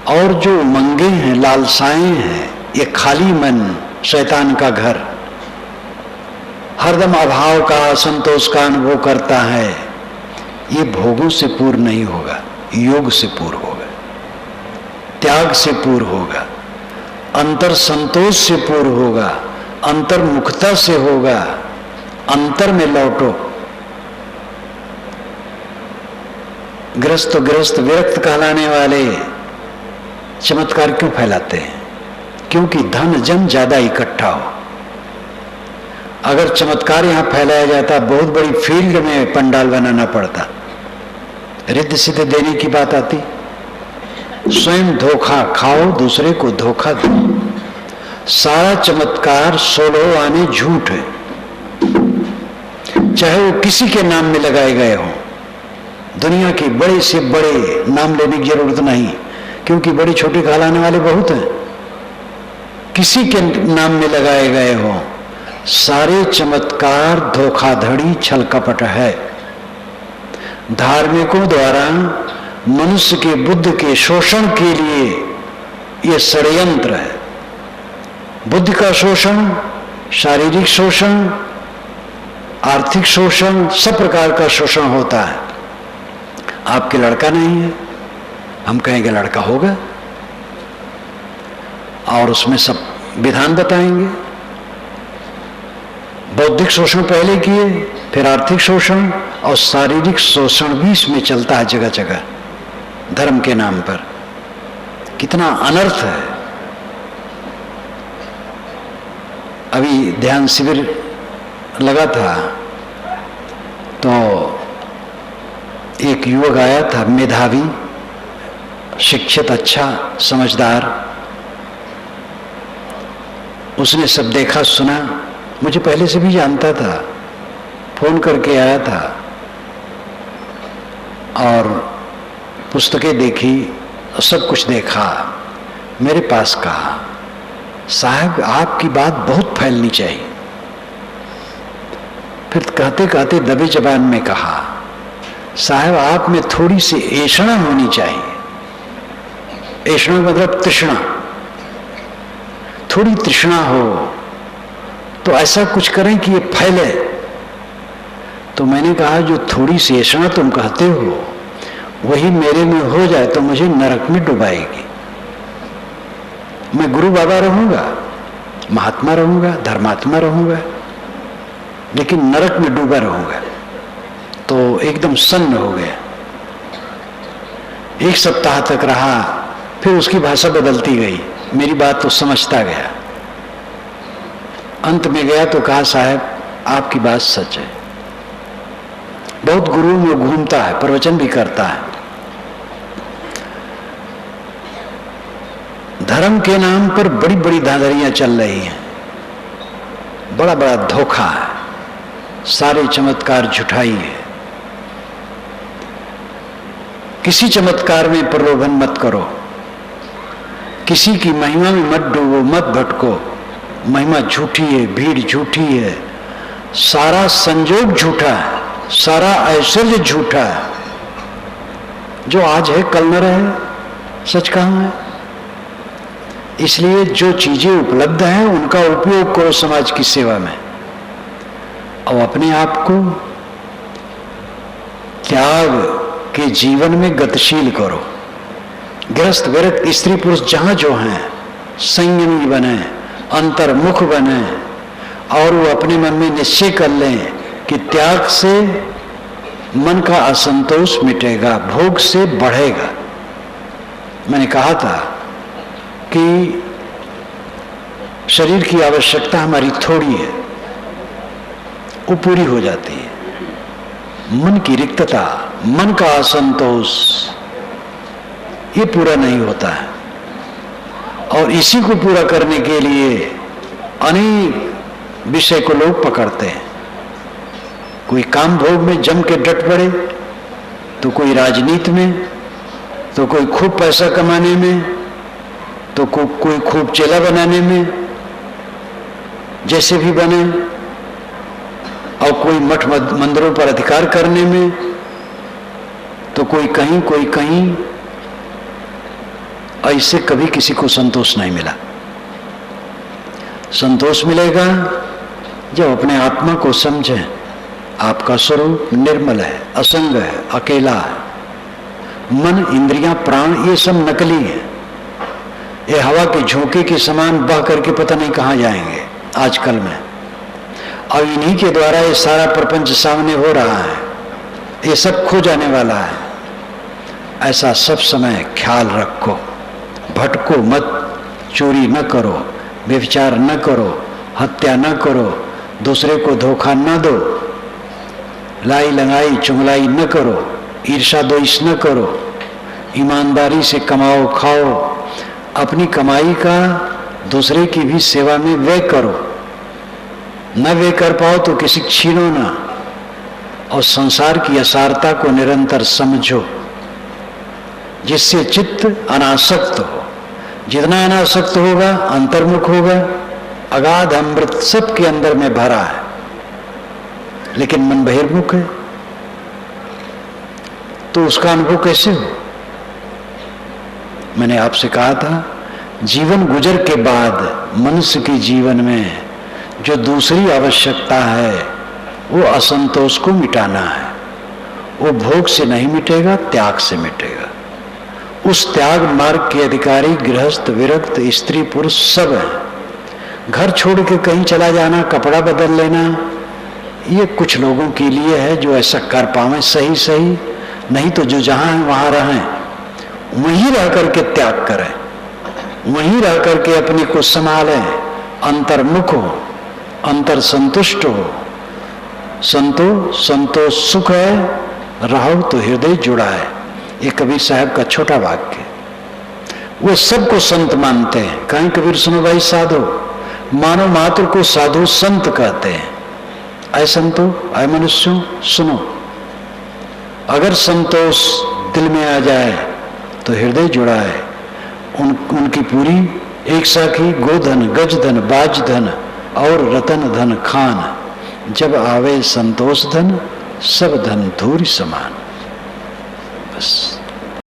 और जो उमंगे हैं, लालसाएं हैं, ये खाली मन शैतान का घर, हरदम अभाव का, असंतोष का अनुभव करता है, ये भोगों से पूर्ण नहीं होगा, योग से पूर्ण होगा, त्याग से पूर्ण होगा, अंतर संतोष से पूर्ण होगा, अंतर्मुखता से होगा। अंतर में लौटो। ग्रस्त विरक्त कहलाने वाले चमत्कार क्यों फैलाते हैं? क्योंकि धन जन ज्यादा इकट्ठा हो। अगर चमत्कार यहां फैलाया जाता, बहुत बड़ी फील्ड में पंडाल बनाना पड़ता, रिद्ध सिद्ध देने की बात आती। स्वयं धोखा खाओ, दूसरे को धोखा दो। सारा चमत्कार 16 आने झूठ है, चाहे वो किसी के नाम में लगाए गए हों। दुनिया के बड़े से बड़े नाम लेने की जरूरत नहीं, क्योंकि बड़े छोटे कहलाने वाले बहुत हैं। किसी के नाम में लगाए गए हों, सारे चमत्कार धोखाधड़ी छल कपट है। धार्मिकों द्वारा मनुष्य के बुद्ध के शोषण के लिए यह षड्यंत्र है। बुद्ध का शोषण, शारीरिक शोषण, आर्थिक शोषण, सब प्रकार का शोषण होता है। आपके लड़का नहीं है, हम कहेंगे लड़का होगा, और उसमें सब विधान बताएंगे। बौद्धिक शोषण पहले किए, फिर आर्थिक शोषण, और शारीरिक शोषण भी इसमें चलता है जगह जगह, धर्म के नाम पर। कितना अनर्थ है। अभी ध्यान शिविर लगा था तो एक युवक आया था, मेधावी, शिक्षित, अच्छा, समझदार। उसने सब देखा सुना, मुझे पहले से भी जानता था, फोन करके आया था और पुस्तकें देखी, सब कुछ देखा। मेरे पास कहा, साहब आपकी बात बहुत फैलनी चाहिए। फिर कहते कहते दबे जबान में कहा, साहब आप में थोड़ी सी ऐषणा होनी चाहिए। ऐषणा मतलब तृष्णा, थोड़ी तृष्णा हो तो ऐसा कुछ करें कि ये फैले। तो मैंने कहा, जो थोड़ी सी ऐषणा तुम कहते हो वही मेरे में हो जाए तो मुझे नरक में डुबाएगी। मैं गुरु बाबा रहूंगा, महात्मा रहूंगा, धर्मात्मा रहूंगा, लेकिन नरक में डूबा रहूंगा। तो एकदम सन्न हो गया। 1 सप्ताह तक रहा, फिर उसकी भाषा बदलती गई, मेरी बात तो समझता गया। अंत में गया तो कहा, साहब आपकी बात सच है। बहुत गुरुओं में घूमता है, प्रवचन भी करता है। धर्म के नाम पर बड़ी बड़ी धांधलियां चल रही हैं, बड़ा बड़ा धोखा है, सारे चमत्कार झुठाई है। किसी चमत्कार में प्रलोभन मत करो, किसी की महिमा में मत डूबो, मत भटको। महिमा झूठी है, भीड़ झूठी है, सारा संजोग झूठा है, सारा ऐश्वर्य झूठा है। जो आज है कल न रहे, सच कहाँ है? इसलिए जो चीजें उपलब्ध हैं उनका उपयोग करो समाज की सेवा में, और अपने आप को त्याग के जीवन में गतिशील करो। गृहस्थ विरक्त स्त्री पुरुष जहां जो हैं, संयमी बने, अंतर्मुख बने, और वो अपने मन में निश्चय कर लें कि त्याग से मन का असंतोष मिटेगा, भोग से बढ़ेगा। मैंने कहा था कि शरीर की आवश्यकता हमारी थोड़ी है, वो पूरी हो जाती है। मन की रिक्तता, मन का असंतोष, ये पूरा नहीं होता है। और इसी को पूरा करने के लिए अनेक विषय को लोग पकड़ते हैं। कोई काम भोग में जम के डट पड़े, तो कोई राजनीति में, तो कोई खूब पैसा कमाने में, तो कोई खूब चेला बनाने में, जैसे भी बने, और कोई मठ मंदिरों पर अधिकार करने में, तो कोई कहीं। ऐसे कभी किसी को संतोष नहीं मिला। संतोष मिलेगा जब अपने आत्मा को समझें। आपका स्वरूप निर्मल है, असंग है, अकेला है। मन, इंद्रियां, प्राण ये सब नकली है। ये हवा के झोंके के समान बह करके पता नहीं कहां जाएंगे आजकल में। और इन्हीं के द्वारा ये सारा प्रपंच सामने हो रहा है। ये सब खो जाने वाला है। ऐसा सब समय ख्याल रखो। भटको मत, चोरी न करो, व्यभिचार न करो, हत्या न करो, दूसरे को धोखा न दो, लाई लंगाई चुगलाई न करो, ईर्षा द्वेष न करो, ईमानदारी से कमाओ खाओ, अपनी कमाई का दूसरे की भी सेवा में व्यय करो। न व्यय कर पाओ तो किसी छीनो ना। और संसार की असारता को निरंतर समझो, जिससे चित्त अनासक्त हो। जितना अनासक्त होगा, अंतर्मुख होगा, अगाध अमृत सबके अंदर में भरा है। लेकिन मन बहिर्मुख है, तो उसका अनुभव कैसे हो? मैंने आपसे कहा था, जीवन गुजर के बाद मनुष्य के जीवन में जो दूसरी आवश्यकता है वो असंतोष को मिटाना है। वो भोग से नहीं मिटेगा, त्याग से मिटेगा। उस त्याग मार्ग के अधिकारी गृहस्थ, विरक्त, स्त्री, पुरुष सब है। घर छोड़ के कहीं चला जाना, कपड़ा बदल लेना, ये कुछ लोगों के लिए है जो ऐसा कर पावे सही। नहीं तो जो जहां है वहां रहें, वहीं रह करके त्याग करें, वहीं रह करके अपने को संभालें, अंतर्मुख हो, अंतर संतुष्ट हो। संतोष सुख है, रहो तो हृदय जुड़ा है। ये कबीर साहब का छोटा वाक्य। वो सबको संत मानते हैं। कहीं कबीर सुनो भाई साधो, मानव मात्र को साधु संत कहते हैं। ऐ संतो, ऐ मनुष्यों सुनो। अगर संतोष दिल में आ जाए तो हृदय जुड़ा है। उनकी पूरी एक साखी गोधन, गजधन, बाजधन और रतन धन खान। जब आवे संतोष धन, सब धन धूरी समान।